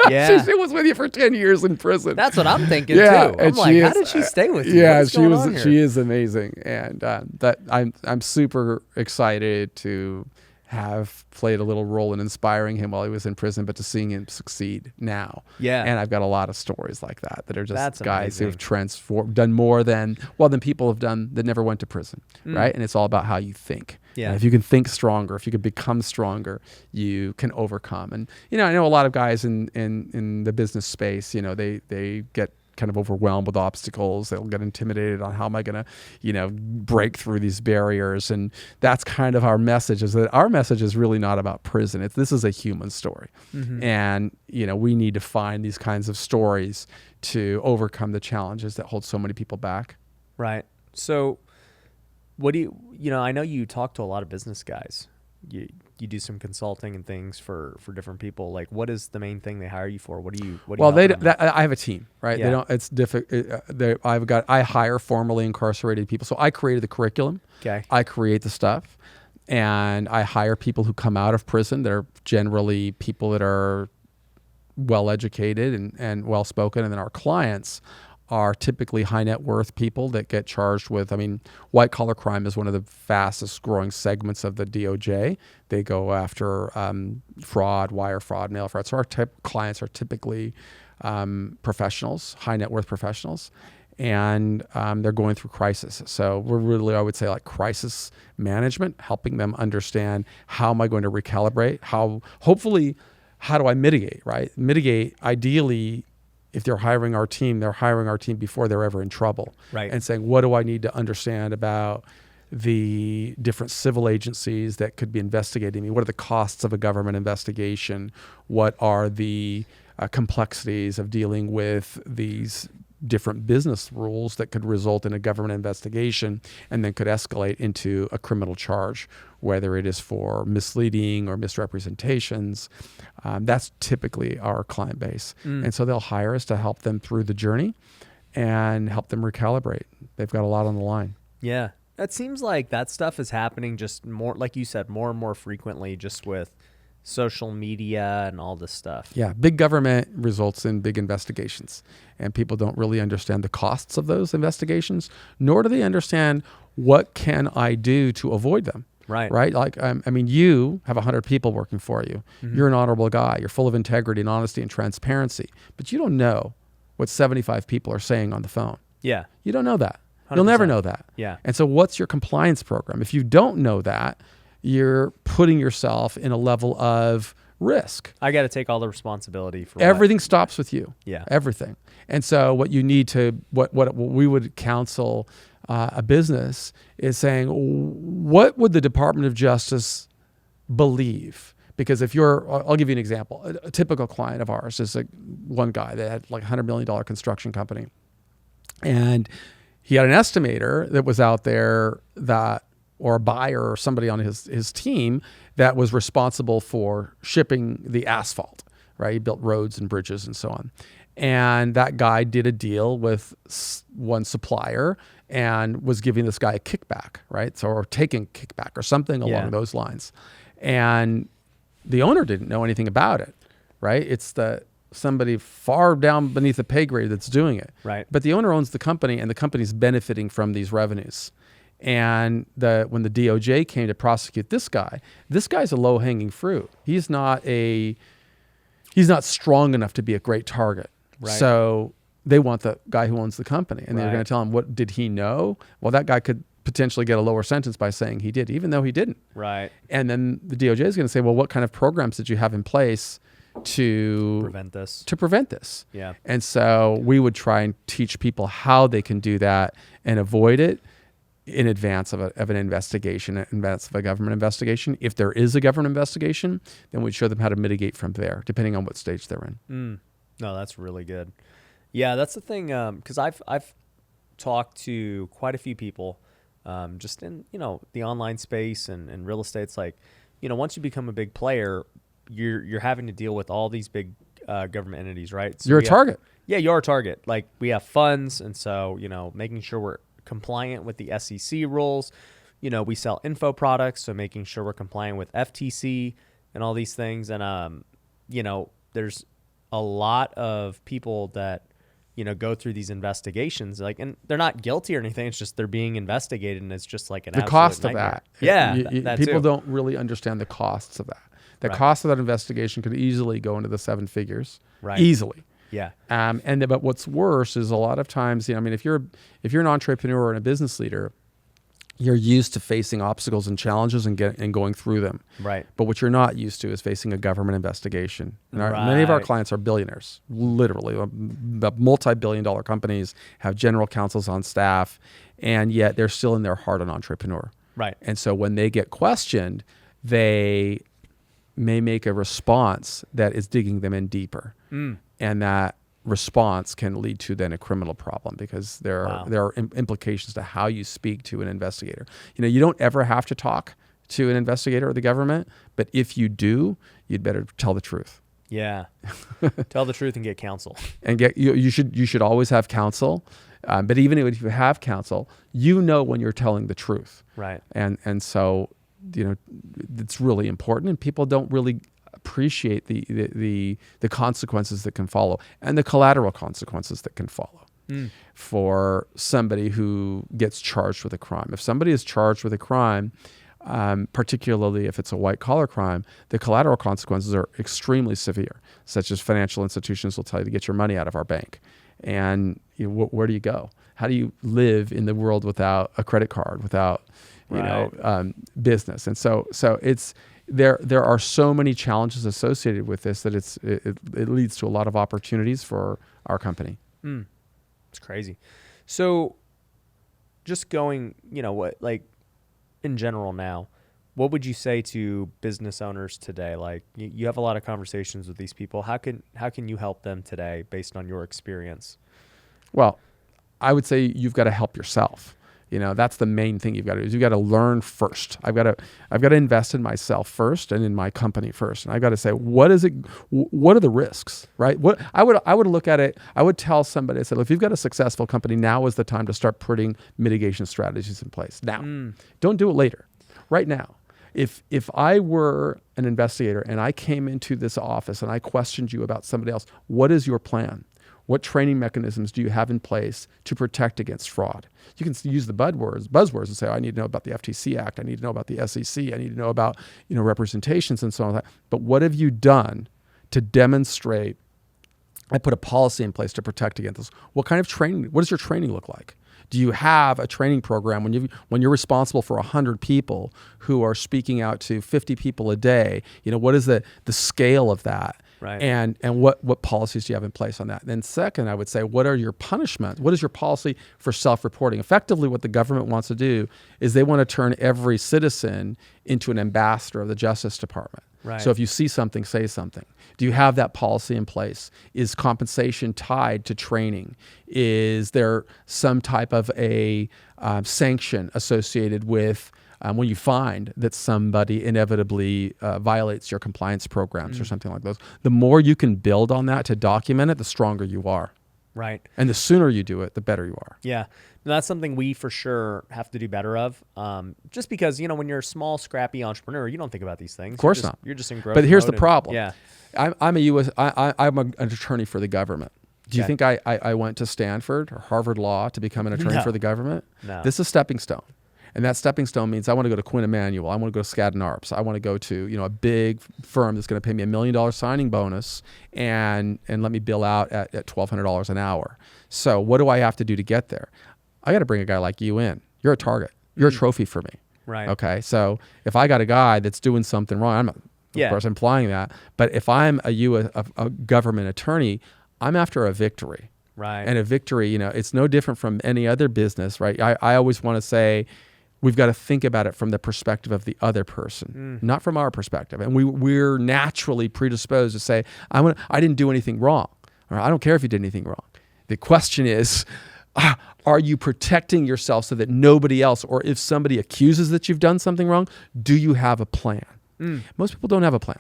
Yeah. She was with you for 10 years in prison. That's what I'm thinking too. I'm like, how did she stay with you? Yeah, she is amazing. And that I'm super excited to have played a little role in inspiring him while he was in prison, but to seeing him succeed now. Yeah. And I've got a lot of stories like that are just That's guys amazing. who have transformed, done more than people have done that never went to prison, right? And it's all about how you think. Yeah. And if you can think stronger, if you can become stronger, you can overcome. And, I know a lot of guys in the business space, they get kind of overwhelmed with obstacles. They'll get intimidated on how am I going to, break through these barriers. And that's kind of our message, is that our message is really not about prison. This is a human story. Mm-hmm. And, we need to find these kinds of stories to overcome the challenges that hold so many people back. Right. So what do I know you talk to a lot of business guys. You do some consulting and things for different people. Like, what is the main thing they hire you for? I have a team, right? Yeah. They don't. It's difficult. I hire formerly incarcerated people, so I created the curriculum. Okay. I create the stuff, and I hire people who come out of prison. They're generally people that are well educated and well spoken, and then our clients are typically high net worth people that get charged with, white collar crime is one of the fastest growing segments of the DOJ. They go after fraud, wire fraud, mail fraud. So our clients are typically professionals, high net worth professionals, and they're going through crisis. So we're really, I would say, like crisis management, helping them understand how am I going to recalibrate, how do I mitigate, right? Mitigate, ideally, if they're hiring our team before they're ever in trouble. Right. And saying, what do I need to understand about the different civil agencies that could be investigating me? What are the costs of a government investigation? What are the complexities of dealing with these different business rules that could result in a government investigation and then could escalate into a criminal charge, whether it is for misleading or misrepresentations. That's typically our client base. And so they'll hire us to help them through the journey and help them recalibrate. They've got a lot on the line. Yeah. It seems like that stuff is happening just more, like you said, more and more frequently, just with social media and all this stuff. Yeah, big government results in big investigations, and people don't really understand the costs of those investigations, nor do they understand what can I do to avoid them. Right. Right. Like, you have 100 people working for you. Mm-hmm. You're an honorable guy. You're full of integrity and honesty and transparency, but you don't know what 75 people are saying on the phone. Yeah. You don't know that. You'll never 100%. know that. Yeah. And so what's your compliance program? If you don't know that, you're putting yourself in a level of risk. I got to take all the responsibility for Everything stops with you. Yeah. Everything. And so what you need to, what we would counsel a business is saying, what would the Department of Justice believe? Because if I'll give you an example. A typical client of ours is one guy that had like $100 million construction company. And he had an estimator that was out there or a buyer or somebody on his team that was responsible for shipping the asphalt, right? He built roads and bridges and so on. And that guy did a deal with one supplier and was giving this guy a kickback, right? So, or taking kickback or something along those lines. And the owner didn't know anything about it, right? It's somebody far down beneath the pay grade that's doing it. Right. But the owner owns the company, and the company's benefiting from these revenues. And when the DOJ came to prosecute this guy's a low-hanging fruit. He's not strong enough to be a great target. Right. So they want the guy who owns the company, and they're going to tell him, what did he know? Well, that guy could potentially get a lower sentence by saying he did, even though he didn't. Right. And then the DOJ is going to say, well, what kind of programs did you have in place to prevent this? Yeah. And so we would try and teach people how they can do that and avoid it in advance of an investigation, in advance of a government investigation. If there is a government investigation, then we'd show them how to mitigate from there, depending on what stage they're in. No, that's really good. Yeah, that's the thing. Because I've talked to quite a few people, just in the online space and real estate. It's like, once you become a big player, you're having to deal with all these big government entities, right? So you're a target. You're a target. Like, we have funds, and so making sure we're compliant with the SEC rules. We sell info products, so making sure we're compliant with FTC and all these things. And there's a lot of people that go through these investigations, and they're not guilty or anything. It's just they're being investigated, and it's just like the cost nightmare. of that. Yeah, people don't really understand the costs of that. The cost of that investigation could easily go into the seven figures. Right. Easily. Yeah. But what's worse is a lot of times, if you're an entrepreneur and a business leader, you're used to facing obstacles and challenges and going through them. Right. But what you're not used to is facing a government investigation. And many of our clients are billionaires, literally. Multi-billion-dollar companies have general counsels on staff, and yet they're still in their heart an entrepreneur. Right. And so when they get questioned, they may make a response that is digging them in deeper. And that response can lead to then a criminal problem, because there are implications to how you speak to an investigator. You don't ever have to talk to an investigator or the government, but if you do, you'd better tell the truth. Yeah. Tell the truth and get counsel. And you should always have counsel. But even if you have counsel, when you're telling the truth. Right. And so it's really important, and people don't really appreciate the consequences that can follow, and the collateral consequences that can follow for somebody who gets charged with a crime. If somebody is charged with a crime, particularly if it's a white-collar crime, the collateral consequences are extremely severe, such as financial institutions will tell you to get your money out of our bank. And where do you go? How do you live in the world without a credit card, without business? And so it's there are so many challenges associated with this that it leads to a lot of opportunities for our company. It's crazy. So just going, in general now, what would you say to business owners today? Like, you have a lot of conversations with these people. How can you help them today based on your experience? Well, I would say you've got to help yourself. That's the main thing you've got to do. Is you've got to learn first. I've got to invest in myself first and in my company first. And I've got to say, what are the risks, right? What I would look at it. I would tell somebody, I said, if you've got a successful company, now is the time to start putting mitigation strategies in place. Now, don't do it later. Right now. If I were an investigator and I came into this office and I questioned you about somebody else, what is your plan? What training mechanisms do you have in place to protect against fraud? You can use the buzzwords and say, I need to know about the FTC Act. I need to know about the SEC. I need to know about representations and so on. But what have you done to demonstrate, I put a policy in place to protect against this? What kind of training, what does your training look like? Do you have a training program when you're responsible for 100 people who are speaking out to 50 people a day? What is the scale of that? Right. And what policies do you have in place on that? Then second, I would say, what are your punishments? What is your policy for self-reporting? Effectively, what the government wants to do is they want to turn every citizen into an ambassador of the Justice Department. Right. So if you see something, say something. Do you have that policy in place? Is compensation tied to training? Is there some type of a sanction associated with when you find that somebody inevitably violates your compliance programs or something like those? The more you can build on that to document it, the stronger you are. Right. And the sooner you do it, the better you are. Yeah. And that's something we for sure have to do better of. Just because, when you're a small, scrappy entrepreneur, you don't think about these things. Of course not. You're just in growth But here's the mode problem. Yeah. I'm an attorney for the government. Do you think I went to Stanford or Harvard Law to become an attorney for the government? No. This is a stepping stone. And that stepping stone means I want to go to Quinn Emanuel. I want to go to Skadden Arps. I want to go to a big firm that's going to pay me $1 million signing bonus and let me bill out at $1,200 an hour. So what do I have to do to get there? I got to bring a guy like you in. You're a target. You're a trophy for me. Right. Okay. So if I got a guy that's doing something wrong, I'm not, of course, implying that. But if I'm a government attorney, I'm after a victory. Right. And a victory, it's no different from any other business, right? I always want to say, we've got to think about it from the perspective of the other person, not from our perspective. And we're naturally predisposed to say, I didn't do anything wrong. Or I don't care if you did anything wrong. The question is, are you protecting yourself so that nobody else, or if somebody accuses that you've done something wrong, do you have a plan? Most people don't have a plan.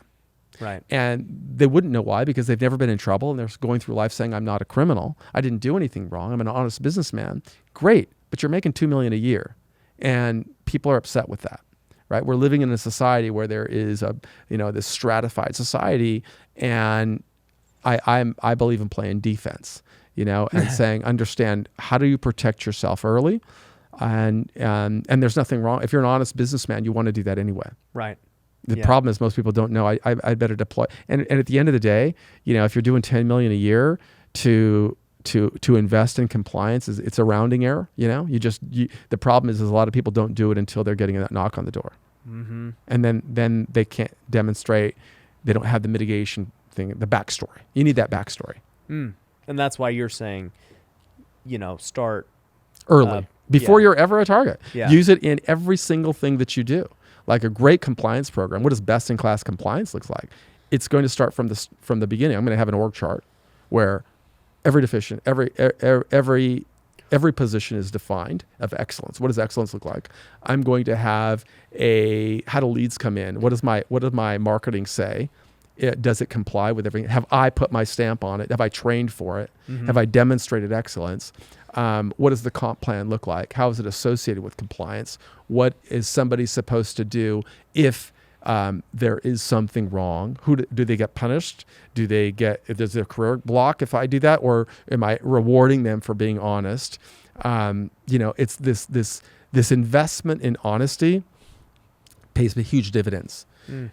Right. And they wouldn't know why, because they've never been in trouble and they're going through life saying, I'm not a criminal. I didn't do anything wrong. I'm an honest businessman. Great. But you're making $2 million a year. And people are upset with that, right? We're living in a society where there is this stratified society, and I believe in playing defense, and saying, understand, how do you protect yourself early? And there's nothing wrong. If you're an honest businessman, you want to do that anyway. Right. The problem is most people don't know. I better deploy. And at the end of the day, if you're doing $10 million a year to invest in compliance, it's a rounding error. The problem is a lot of people don't do it until they're getting that knock on the door. Mm-hmm. And then they can't demonstrate, they don't have the mitigation thing, the backstory. You need that backstory. And that's why you're saying, start early, before you're ever a target. Yeah. Use it in every single thing that you do. Like a great compliance program. What does best in class compliance looks like? It's going to start from the beginning. I'm going to have an org chart where every position is defined of excellence. What does excellence look like? I'm going to have how do leads come in? What does my marketing say? Does it comply with everything? Have I put my stamp on it? Have I trained for it? Mm-hmm. Have I demonstrated excellence? What does the comp plan look like? How is it associated with compliance? What is somebody supposed to do if there is something wrong? Do they get punished? Does there a career block if I do that, or am I rewarding them for being honest? It's this investment in honesty pays me huge dividends,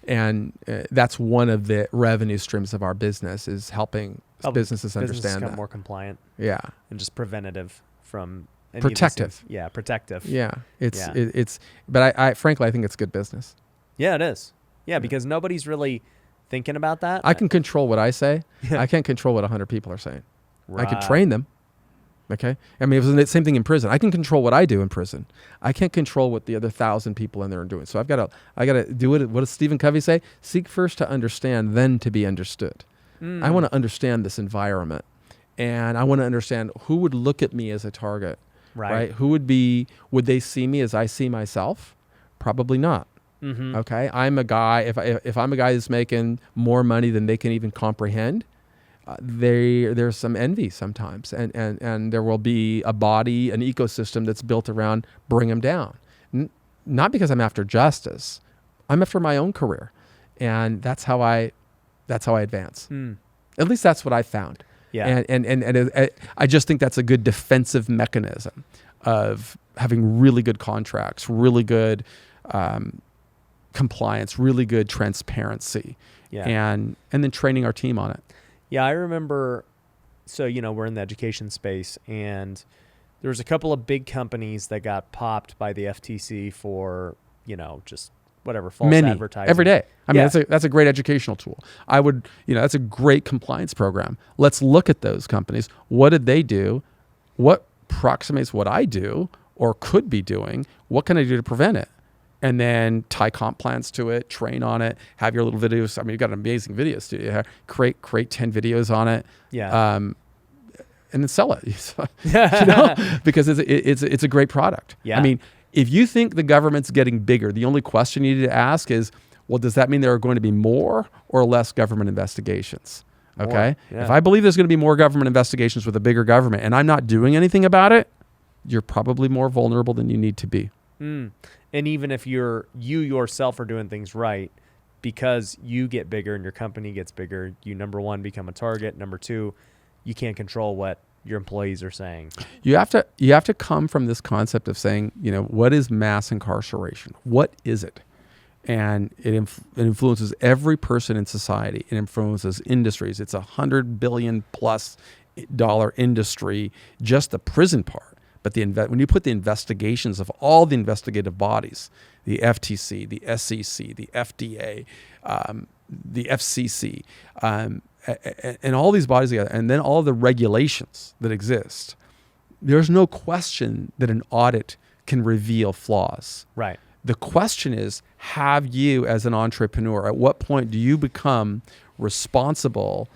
and that's one of the revenue streams of our business, is helping businesses understand become that. more compliant. Yeah, and just preventative from any protective. Protective. Yeah, but I frankly I think it's good business. Yeah, it is. Yeah, because nobody's really thinking about that. I can control what I say. Yeah. I can't control what 100 people are saying. Right. I can train them. Okay? I mean, it was the same thing in prison. I can control what I do in prison. I can't control what the other 1,000 people in there are doing. So I got to do it. What does Stephen Covey say? Seek first to understand, then to be understood. I want to understand this environment, and I want to understand who would look at me as a target. Right? Would they see me as I see myself? Probably not. Mm-hmm. Okay, I'm a guy. If I'm a guy that's making more money than they can even comprehend, there's some envy sometimes, and there will be a body, an ecosystem that's built around bring them down. Not because I'm after justice, I'm after my own career, and that's how I advance. At least that's what I found. Yeah, and I just think that's a good defensive mechanism of having really good contracts, really good compliance, really good transparency, and then training our team on it. Yeah, I remember. So we're in the education space, and there was a couple of big companies that got popped by the FTC for, just whatever, false advertising. Every day. I mean, Yeah. that's a great educational tool. I would, that's a great compliance program. Let's look at those companies. What did they do? What approximates what I do or could be doing? What can I do to prevent it? And then tie comp plans to it, train on it, have your little videos. I mean, you've got an amazing video studio. Create 10 videos on it. Yeah. And then sell it, because it's a great product. Yeah. I mean, if you think the government's getting bigger, the only question you need to ask is, well, does that mean there are going to be more or less government investigations? Okay. Yeah. If I believe there's going to be more government investigations with a bigger government and I'm not doing anything about it, you're probably more vulnerable than you need to be. And even if you yourself are doing things right, because you get bigger and your company gets bigger, you, number one, become a target. Number two, you can't control what your employees are saying. You have to come from this concept of saying, what is mass incarceration? What is it? And it influences every person in society. It influences industries. It's $100 billion plus industry, just the prison part. But when you put the investigations of all the investigative bodies, the FTC, the SEC, the FDA, the FCC, and all these bodies together, and then all the regulations that exist, there's no question that an audit can reveal flaws. Right. The question is, have you as an entrepreneur, at what point do you become responsible,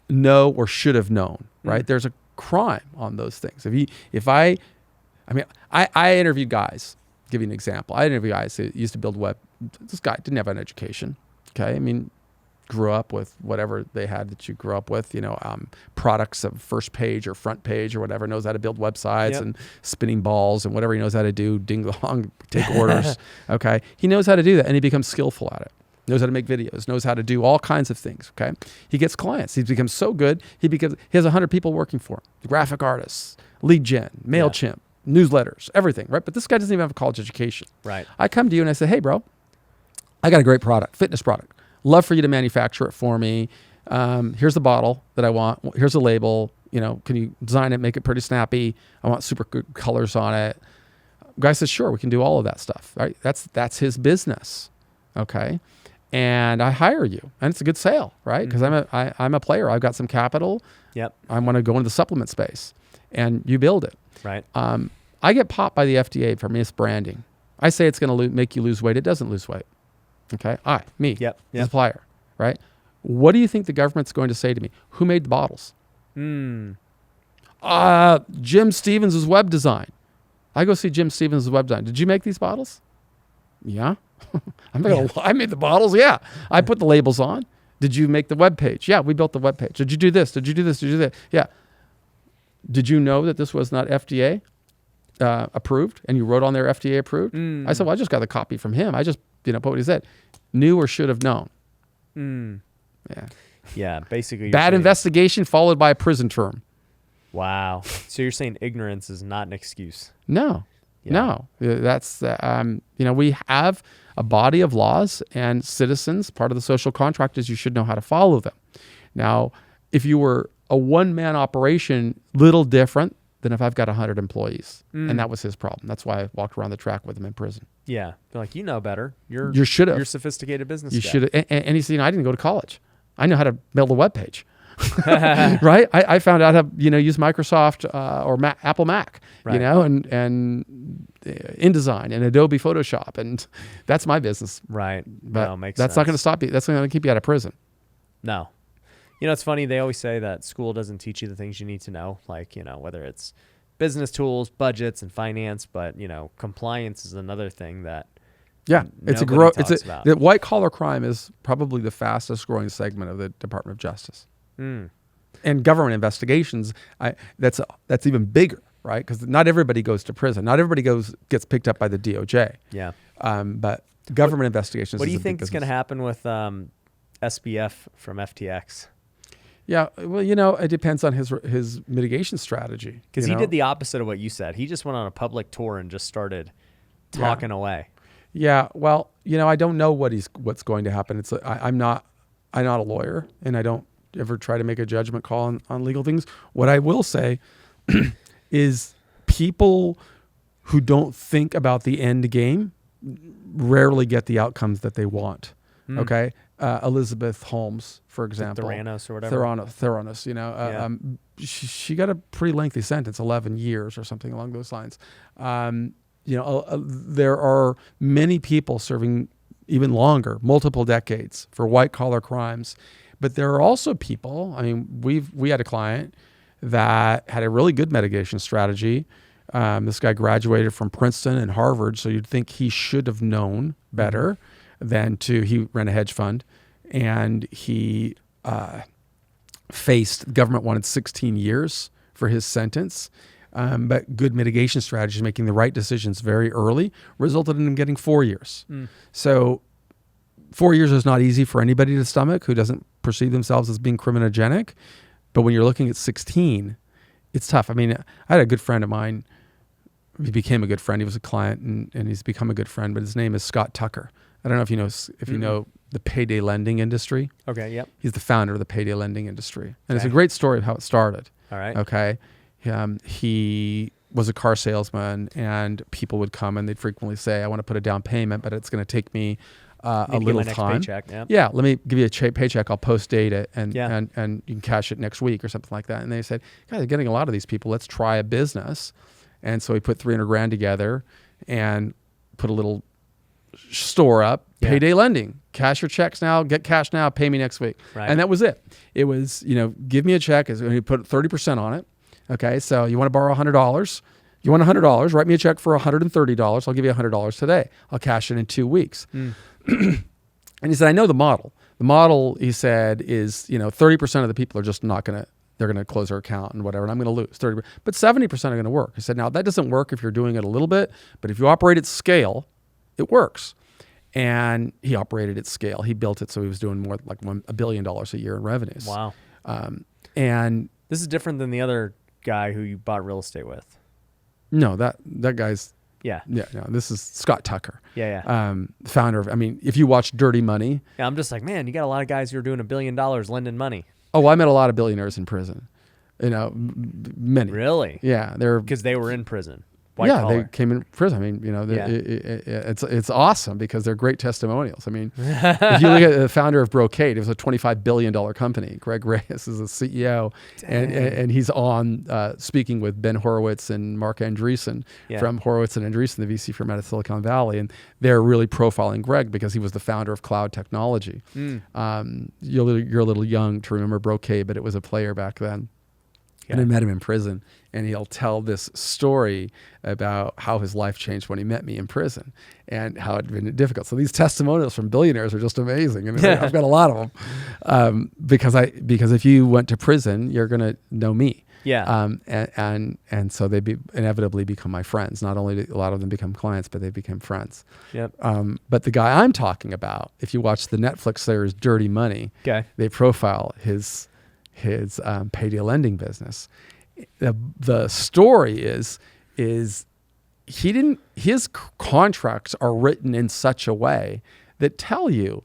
know or should have known, right? There's a crime on those things. I interviewed guys, give you an example. I interviewed guys who used to build web. This guy didn't have an education. Okay. I mean, grew up with whatever they had that you grew up with, products of first page or front page or whatever, knows how to build websites and spinning balls and whatever he knows how to do, ding dong, take orders. Okay. He knows how to do that and he becomes skillful at it. Knows how to make videos, knows how to do all kinds of things. Okay. He gets clients. He becomes so good. He has 100 people working for him, graphic artists, lead gen, MailChimp, newsletters, everything. Right. But this guy doesn't even have a college education. Right. I come to you and I say, hey bro, I got a great product, fitness product. Love for you to manufacture it for me. Here's the bottle that I want. Here's the label. Can you design it, make it pretty snappy? I want super good colors on it. Guy says, sure, we can do all of that stuff. Right? That's his business. Okay. And I hire you, and it's a good sale, right? Because I'm a player. I've got some capital. Yep. I want to go into the supplement space, and you build it. Right. I get popped by the FDA for misbranding. I say it's going to make you lose weight. It doesn't lose weight. Okay. The supplier, right? What do you think the government's going to say to me? Who made the bottles? Jim Stevens' web design. I go see Jim Stevens' web design. Did you make these bottles? Yeah. I'm not gonna lie. I made the bottles. Yeah. I put the labels on. Did you make the web page? Yeah, we built the web page. Did you do this? Did you do this? Did you do that? Yeah. Did you know that this was not FDA approved? And you wrote on there FDA approved? I said, well, I just got the copy from him. I just put what he said. Knew or should have known. Yeah. Yeah. Basically, bad investigation followed by a prison term. Wow. So you're saying ignorance is not an excuse? No. No. That's we have a body of laws and citizens. Part of the social contract is you should know how to follow them. Now, if you were a one-man operation, little different than if I've got 100 employees. And that was his problem. That's why I walked around the track with him in prison. Yeah. They're like, better. You're a sophisticated business You guy. should have. And he said, I didn't go to college. I know how to build a web page. Right? I found out how use Microsoft or Apple Mac, right. and InDesign and Adobe Photoshop, and that's my business. Right. But makes that's sense. not going to stop you. That's not going to keep you out of prison. No. It's funny. They always say that school doesn't teach you the things you need to know, like, whether it's business tools, budgets, and finance, but, compliance is another thing that the white collar crime is probably the fastest growing segment of the Department of Justice. And government investigations, that's even bigger, right? Because not everybody goes to prison. Not everybody gets picked up by the DOJ. Yeah. But government investigations. What do you think is going to happen with SBF from FTX? Yeah, well, it depends on his mitigation strategy. Because he did the opposite of what you said. He just went on a public tour and just started talking away. Yeah, well, I don't know what's going to happen. I'm not a lawyer, and I don't ever try to make a judgment call on legal things. What I will say is people who don't think about the end game rarely get the outcomes that they want. Okay. Elizabeth Holmes, for example, Theranos or whatever. Theranos, Yeah. She got a pretty lengthy sentence, 11 years or something along those lines. There are many people serving even longer, multiple decades for white collar crimes. But there are also people, I mean, we had a client that had a really good mitigation strategy. This guy graduated from Princeton and Harvard, so you'd think he should have known better he ran a hedge fund, and he the government wanted 16 years for his sentence. But good mitigation strategies, making the right decisions very early, resulted in him getting 4 years. So 4 years is not easy for anybody to stomach who doesn't perceive themselves as being criminogenic. But when you're looking at 16, it's tough. I mean, I had a good friend of mine. He became a good friend. He was a client, and he's become a good friend. But his name is Scott Tucker. I don't know if you know the payday lending industry. Okay, yep. He's the founder of the payday lending industry. And it's a great story of how it started. All right. Okay. He was a car salesman, and people would come and they'd frequently say, I want to put a down payment, but it's going to take me a little time. Paycheck, yeah. Yeah, let me give you a paycheck. I'll post date it and you can cash it next week or something like that. And they said, guys, I'm getting a lot of these people. Let's try a business. And so we put 300 grand together and put a little store up, payday lending, cash your checks now, get cash now, pay me next week. Right. And that was it. It was, give me a check. You put 30% on it. Okay. So you want to borrow $100. You want $100, write me a check for $130. I'll give you $100 today. I'll cash it in 2 weeks. And he said, I know the model. The model, he said, is, 30% of the people are just not going to, they're going to close their account and whatever, and I'm going to lose 30%. But 70% are going to work. He said, now that doesn't work if you're doing it a little bit, but if you operate at scale, it works. And he operated at scale. He built it so he was doing more like $1 billion a year in revenues. Wow. And this is different than the other guy who you bought real estate with. No, that guy's Yeah. no, this is Scott Tucker. Yeah. Founder of, if you watch Dirty Money. Yeah, I'm just like, man, you got a lot of guys who are doing $1 billion lending money. Oh, I met a lot of billionaires in prison. Many. Really? Yeah, they're because they were in prison. White collar. They came in prison. It's awesome because they're great testimonials. If you look at the founder of Brocade, it was a $25 billion company. Greg Reyes is the CEO, and he's on speaking with Ben Horowitz and Mark Andreessen from Horowitz and Andreessen, the VC firm out of Silicon Valley, and they're really profiling Greg because he was the founder of cloud technology. You're a little young to remember Brocade, but it was a player back then. And I met him in prison, and he'll tell this story about how his life changed when he met me in prison and how it had been difficult. So these testimonials from billionaires are just amazing. And I've got a lot of them because if you went to prison, you're going to know me. Yeah. And so they inevitably become my friends. Not only did a lot of them become clients, but they became friends. Yep. But the guy I'm talking about, if you watch the Netflix series Dirty Money, they profile his payday lending business. The story is his contracts are written in such a way that tell you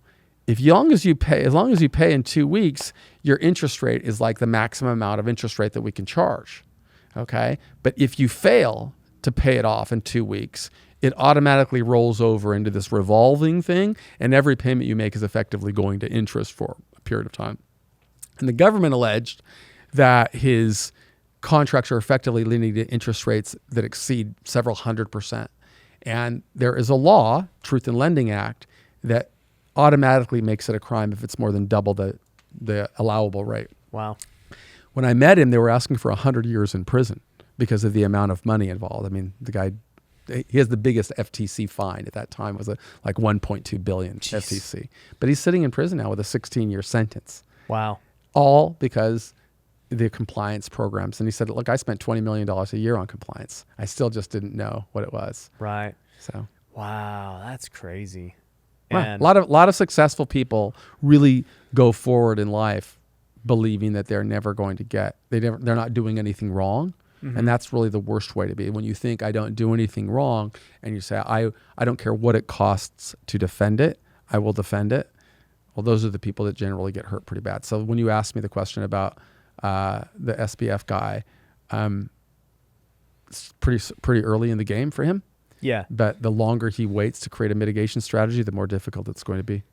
as long as you pay in 2 weeks, your interest rate is like the maximum amount of interest rate that we can charge. Okay. But if you fail to pay it off in 2 weeks, it automatically rolls over into this revolving thing, and every payment you make is effectively going to interest for a period of time. And the government alleged that his contracts are effectively leading to interest rates that exceed several 100%. And there is a law, Truth in Lending Act, that automatically makes it a crime if it's more than double the allowable rate. Wow. When I met him, they were asking for 100 years in prison because of the amount of money involved. The guy, he has the biggest FTC fine at that time, was like 1.2 billion FTC. But he's sitting in prison now with a 16-year sentence. Wow. All because the compliance programs. And he said, look, I spent $20 million a year on compliance. I still just didn't know what it was. Right. So. Wow, that's crazy. And a lot of successful people really go forward in life believing that they're never going to they're not doing anything wrong. Mm-hmm. And that's really the worst way to be. When you think I don't do anything wrong and you say, I don't care what it costs to defend it, I will defend it. Well, those are the people that generally get hurt pretty bad. So when you asked me the question about the SBF guy, it's pretty early in the game for him. Yeah. But the longer he waits to create a mitigation strategy, the more difficult it's going to be.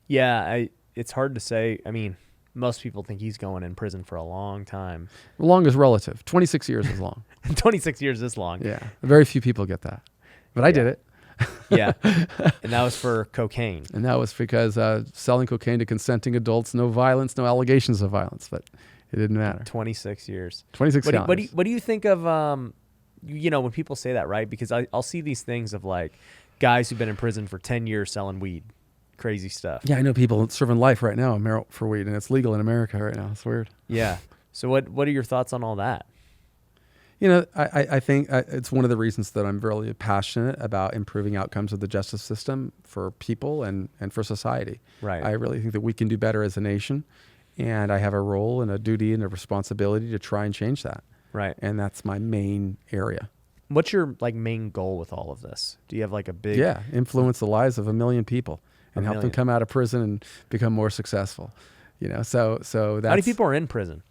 Yeah, it's hard to say. I mean, most people think he's going in prison for a long time. Long is relative. 26 years is long. 26 years is long. Yeah. Very few people get that. But I did it. Yeah. And that was for cocaine. And that was because selling cocaine to consenting adults, no violence, no allegations of violence. But it didn't matter. 26 years. 26 years. What do you think of, when people say that, right? Because I'll see these things of like guys who've been in prison for 10 years selling weed. Crazy stuff. Yeah, I know people serving life right now for weed, and it's legal in America right now. It's weird. Yeah. So what are your thoughts on all that? I think it's one of the reasons that I'm really passionate about improving outcomes of the justice system for people and for society. Right. I really think that we can do better as a nation, and I have a role and a duty and a responsibility to try and change that. Right. And that's my main area. What's your main goal with all of this? Do you have a big... Yeah, influence the lives of 1 million people and help them come out of prison and become more successful. So that's... How many people are in prison?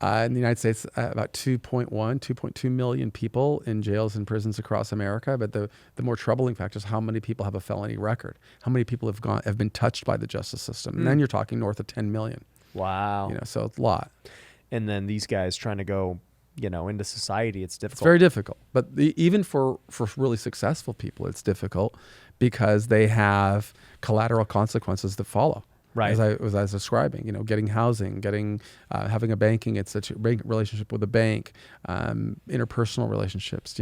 In the United States, about 2.2 million people in jails and prisons across America. But the more troubling factor is how many people have a felony record. How many people have been touched by the justice system. And then you're talking north of 10 million. Wow. So it's a lot. And then these guys trying to go, into society, it's difficult. It's very difficult. But even for really successful people, it's difficult because they have collateral consequences that follow. Right. As I was describing, getting housing, having a banking relationship with a bank, interpersonal relationships.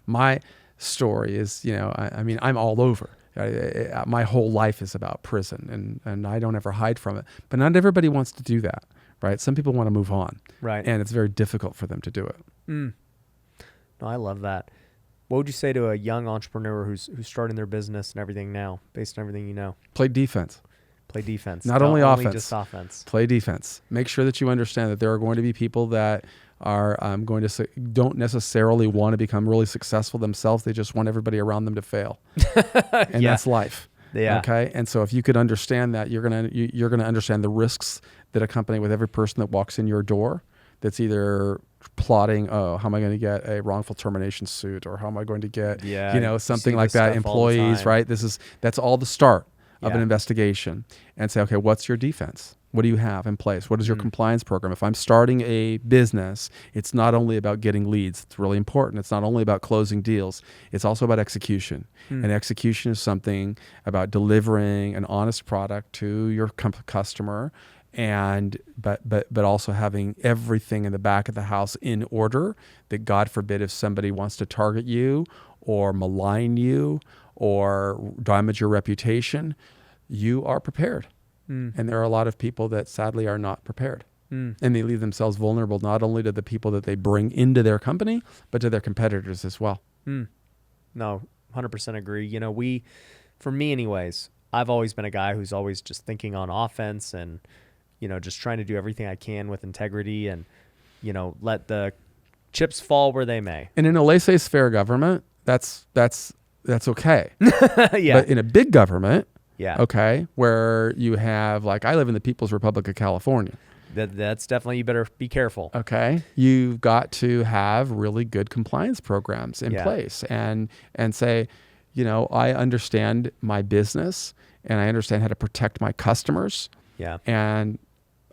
My story is, I'm all over. My whole life is about prison, and I don't ever hide from it. But not everybody wants to do that, right? Some people want to move on, right? And it's very difficult for them to do it. No, I love that. What would you say to a young entrepreneur who's starting their business and everything now, based on everything you know? Play defense. Play defense. Not only offense. Just offense. Play defense. Make sure that you understand that there are going to be people that are don't necessarily want to become really successful themselves. They just want everybody around them to fail, and that's life. Yeah. Okay. And so if you could understand that, you're gonna understand the risks that accompany with every person that walks in your door. That's either plotting, how am I going to get a wrongful termination suit, or how am I going to get, something like that. Employees, right? That's all the start of an investigation, and say, okay, what's your defense? What do you have in place? What is your compliance program? If I'm starting a business, it's not only about getting leads. It's really important. It's not only about closing deals. It's also about execution. And execution is something about delivering an honest product to your customer, but also having everything in the back of the house in order, that God forbid if somebody wants to target you or malign you or damage your reputation, you are prepared. And there are a lot of people that sadly are not prepared. And they leave themselves vulnerable not only to the people that they bring into their company, but to their competitors as well. No, 100% agree. For me anyways, I've always been a guy who's always just thinking on offense and, just trying to do everything I can with integrity and, let the chips fall where they may. And in a laissez-faire government, that's okay. Yeah. But in a big government, okay, where you have, I live in the People's Republic of California. That's definitely, you better be careful. Okay. You've got to have really good compliance programs in place and say, I understand my business and I understand how to protect my customers. Yeah. And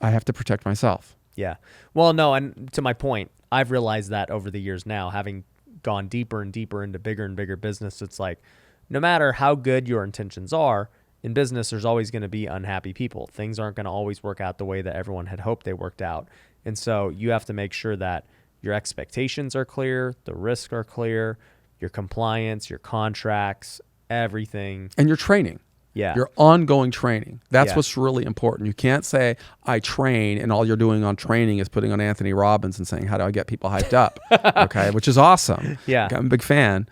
I have to protect myself. Yeah. Well, no, and to my point, I've realized that over the years now, having gone deeper and deeper into bigger and bigger business, it's like, no matter how good your intentions are, in business, there's always going to be unhappy people. Things aren't going to always work out the way that everyone had hoped they worked out. And so you have to make sure that your expectations are clear, the risks are clear, your compliance, your contracts, everything. And your training. Yeah. Your ongoing training. That's what's really important. You can't say, I train, and all you're doing on training is putting on Anthony Robbins and saying, how do I get people hyped up? Okay, which is awesome. Yeah. I'm a big fan.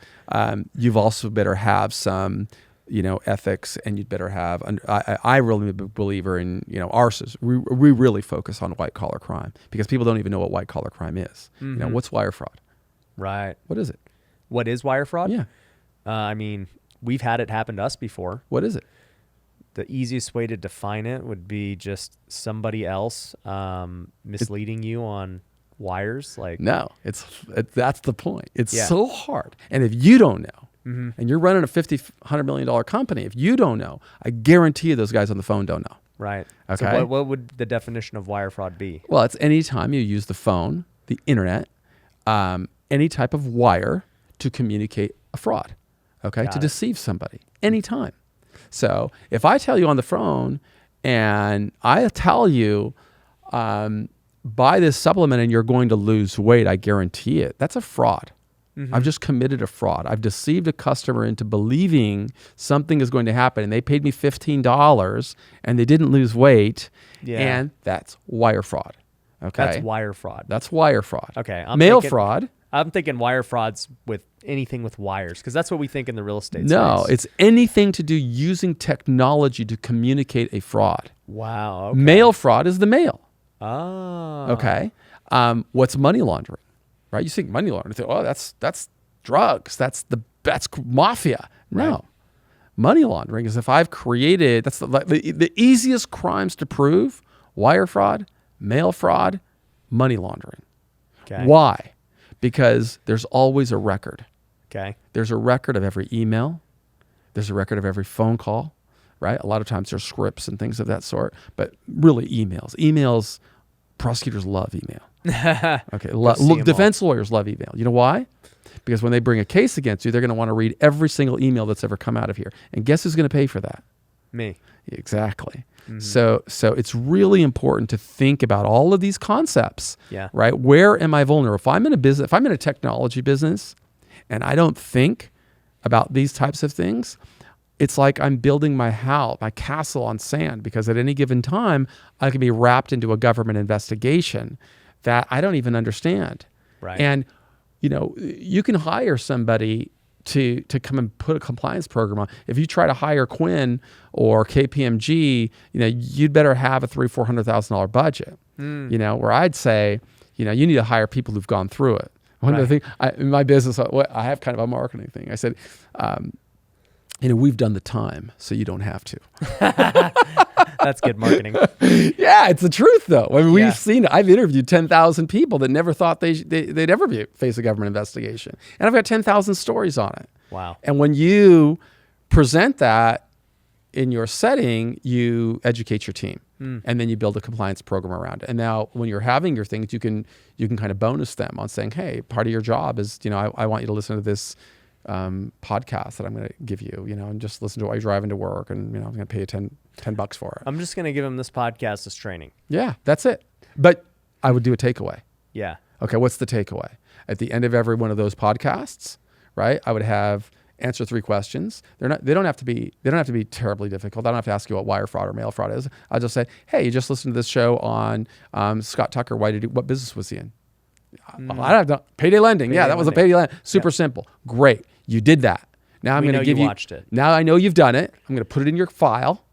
You've also better have some, ethics, and you'd better have, I really am a big believer in, we really focus on white collar crime because people don't even know what white collar crime is. What's wire fraud? Right. What is it? What is wire fraud? Yeah. We've had it happen to us before. What is it? The easiest way to define it would be just somebody else misleading you on wires? Like No, that's the point. It's Yeah. so hard. And if you don't know, Mhm. and you're running a $50-100 million company, if you don't know, I guarantee you those guys on the phone don't know. Right. Okay. So what would the definition of wire fraud be? Well, it's any time you use the phone, the internet, any type of wire to communicate a fraud, okay, Got to it. deceive somebody, anytime. So if I tell you on the phone and I tell you, buy this supplement and you're going to lose weight, I guarantee it, that's a fraud. I've just committed a fraud. I've deceived a customer into believing something is going to happen, and they paid me $15 and they didn't lose weight, Yeah. and that's wire fraud. Okay, That's wire fraud. That's wire fraud. Okay. Mail fraud. I'm thinking wire frauds with anything with wires because that's what we think in the real estate No, space. it's anything to do using technology to communicate a fraud. Wow. Okay. Mail fraud is the mail. Oh. Okay. What's money laundering? Right? You think money laundering? You think, oh, that's drugs. That's mafia. No. Right. Money laundering is if I've created, that's the easiest crimes to prove: wire fraud, mail fraud, money laundering. Okay. Why? Because there's always a record. Okay. There's a record of every email. There's a record of every phone call, right? A lot of times there's scripts and things of that sort, but really emails. Emails, prosecutors love email. Okay. see 'em Defense lawyers love email. You know why? Because when they bring a case against you, they're going to want to read every single email that's ever come out of here. And guess who's going to pay for that? Me. Exactly. So it's really important to think about all of these concepts, Yeah. right? Where am I vulnerable? If I'm in a business, if I'm in a technology business and I don't think about these types of things, it's like I'm building my house, my castle on sand, because at any given time, I can be wrapped into a government investigation that I don't even understand. Right. And, you can hire somebody to come and put a compliance program on. If you try to hire Quinn or KPMG, you'd better have a $300,000-400,000 budget. Where I'd say, you need to hire people who've gone through it. One of the things in my business, I have kind of a marketing thing. I said, we've done the time, so you don't have to. That's good marketing. Yeah, it's the truth, though. I mean, Yeah. we've seen it. I've interviewed 10,000 people that never thought they'd ever face a government investigation. And I've got 10,000 stories on it. Wow. And when you present that in your setting, you educate your team. And then you build a compliance program around it. And now when you're having your things, you can kind of bonus them on saying, hey, part of your job is, I want you to listen to this podcast that I'm going to give you, and just listen to it while you're driving to work, and I'm going to pay you $10 for it. I'm just going to give him this podcast as training. Yeah, that's it. But I would do a takeaway. Yeah. Okay, what's the takeaway? At the end of every one of those podcasts, right? I would have answer 3 questions. They don't have to be terribly difficult. I don't have to ask you what wire fraud or mail fraud is. I'll just say, hey, you just listened to this show on Scott Tucker. What business was he in? I don't know. Payday lending. Yeah, that was a payday lending. Super simple. Great. You did that. Now I'm going to give you. Watched it. Now I know you've done it. I'm going to put it in your file,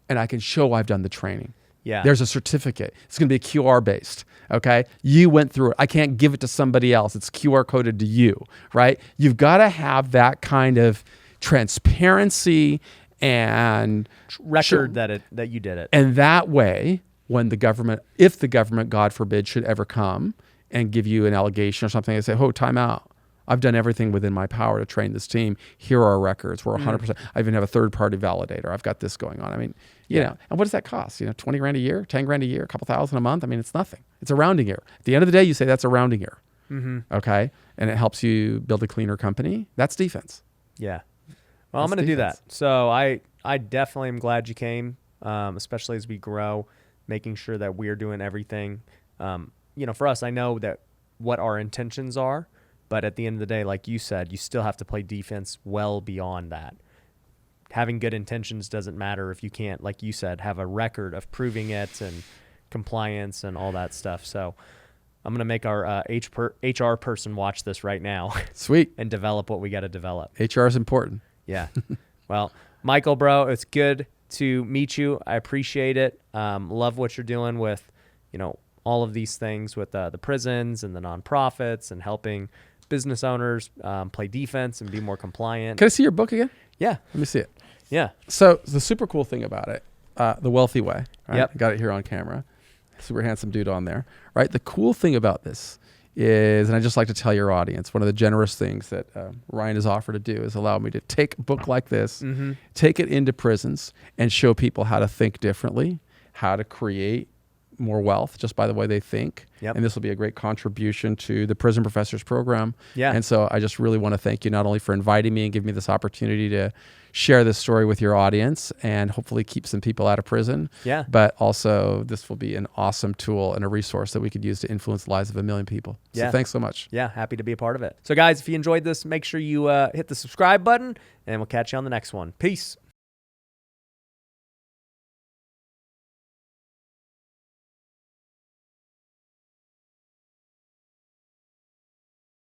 and I can show I've done the training. Yeah. There's a certificate. It's going to be QR based. Okay. You went through it. I can't give it to somebody else. It's QR coded to you, right? You've got to have that kind of transparency and record that you did it. And that way, if the government, God forbid, should ever come and give you an allegation or something, they say, oh, time out. I've done everything within my power to train this team. Here are our records. We're 100%. I even have a third-party validator. I've got this going on. I mean, and what does that cost? $20,000 a year, $10,000 a year, a couple thousand a month. I mean, it's nothing. It's a rounding error. At the end of the day, you say that's a rounding error. Okay, and it helps you build a cleaner company. That's defense. Yeah. Well, I'm going to do that. So I definitely am glad you came, especially as we grow, making sure that we're doing everything. For us, I know that what our intentions are. But at the end of the day, like you said, you still have to play defense well beyond that. Having good intentions doesn't matter if you can't, like you said, have a record of proving it and compliance and all that stuff. So I'm going to make our HR person watch this right now. Sweet. And develop what we got to develop. HR is important. Yeah. Well, Michael, bro, it's good to meet you. I appreciate it. Love what you're doing with, all of these things with the prisons and the nonprofits and helping business owners play defense and be more compliant. Can I see your book again? Yeah. Let me see it. Yeah. So the super cool thing about it, The Wealthy Way. Right? Yep. I got it here on camera. super handsome dude on there, right? The cool thing about this is, and I just like to tell your audience, one of the generous things that Ryan has offered to do is allow me to take a book like this, take it into prisons, and show people how to think differently, how to create more wealth just by the way they think. Yep. And this will be a great contribution to the Prison Professors program. Yeah. And so I just really want to thank you not only for inviting me and giving me this opportunity to share this story with your audience and hopefully keep some people out of prison. Yeah. But also this will be an awesome tool and a resource that we could use to influence the lives of 1 million people. So Yeah. thanks so much. Yeah, happy to be a part of it. So guys, if you enjoyed this, make sure you hit the subscribe button, and we'll catch you on the next one. Peace.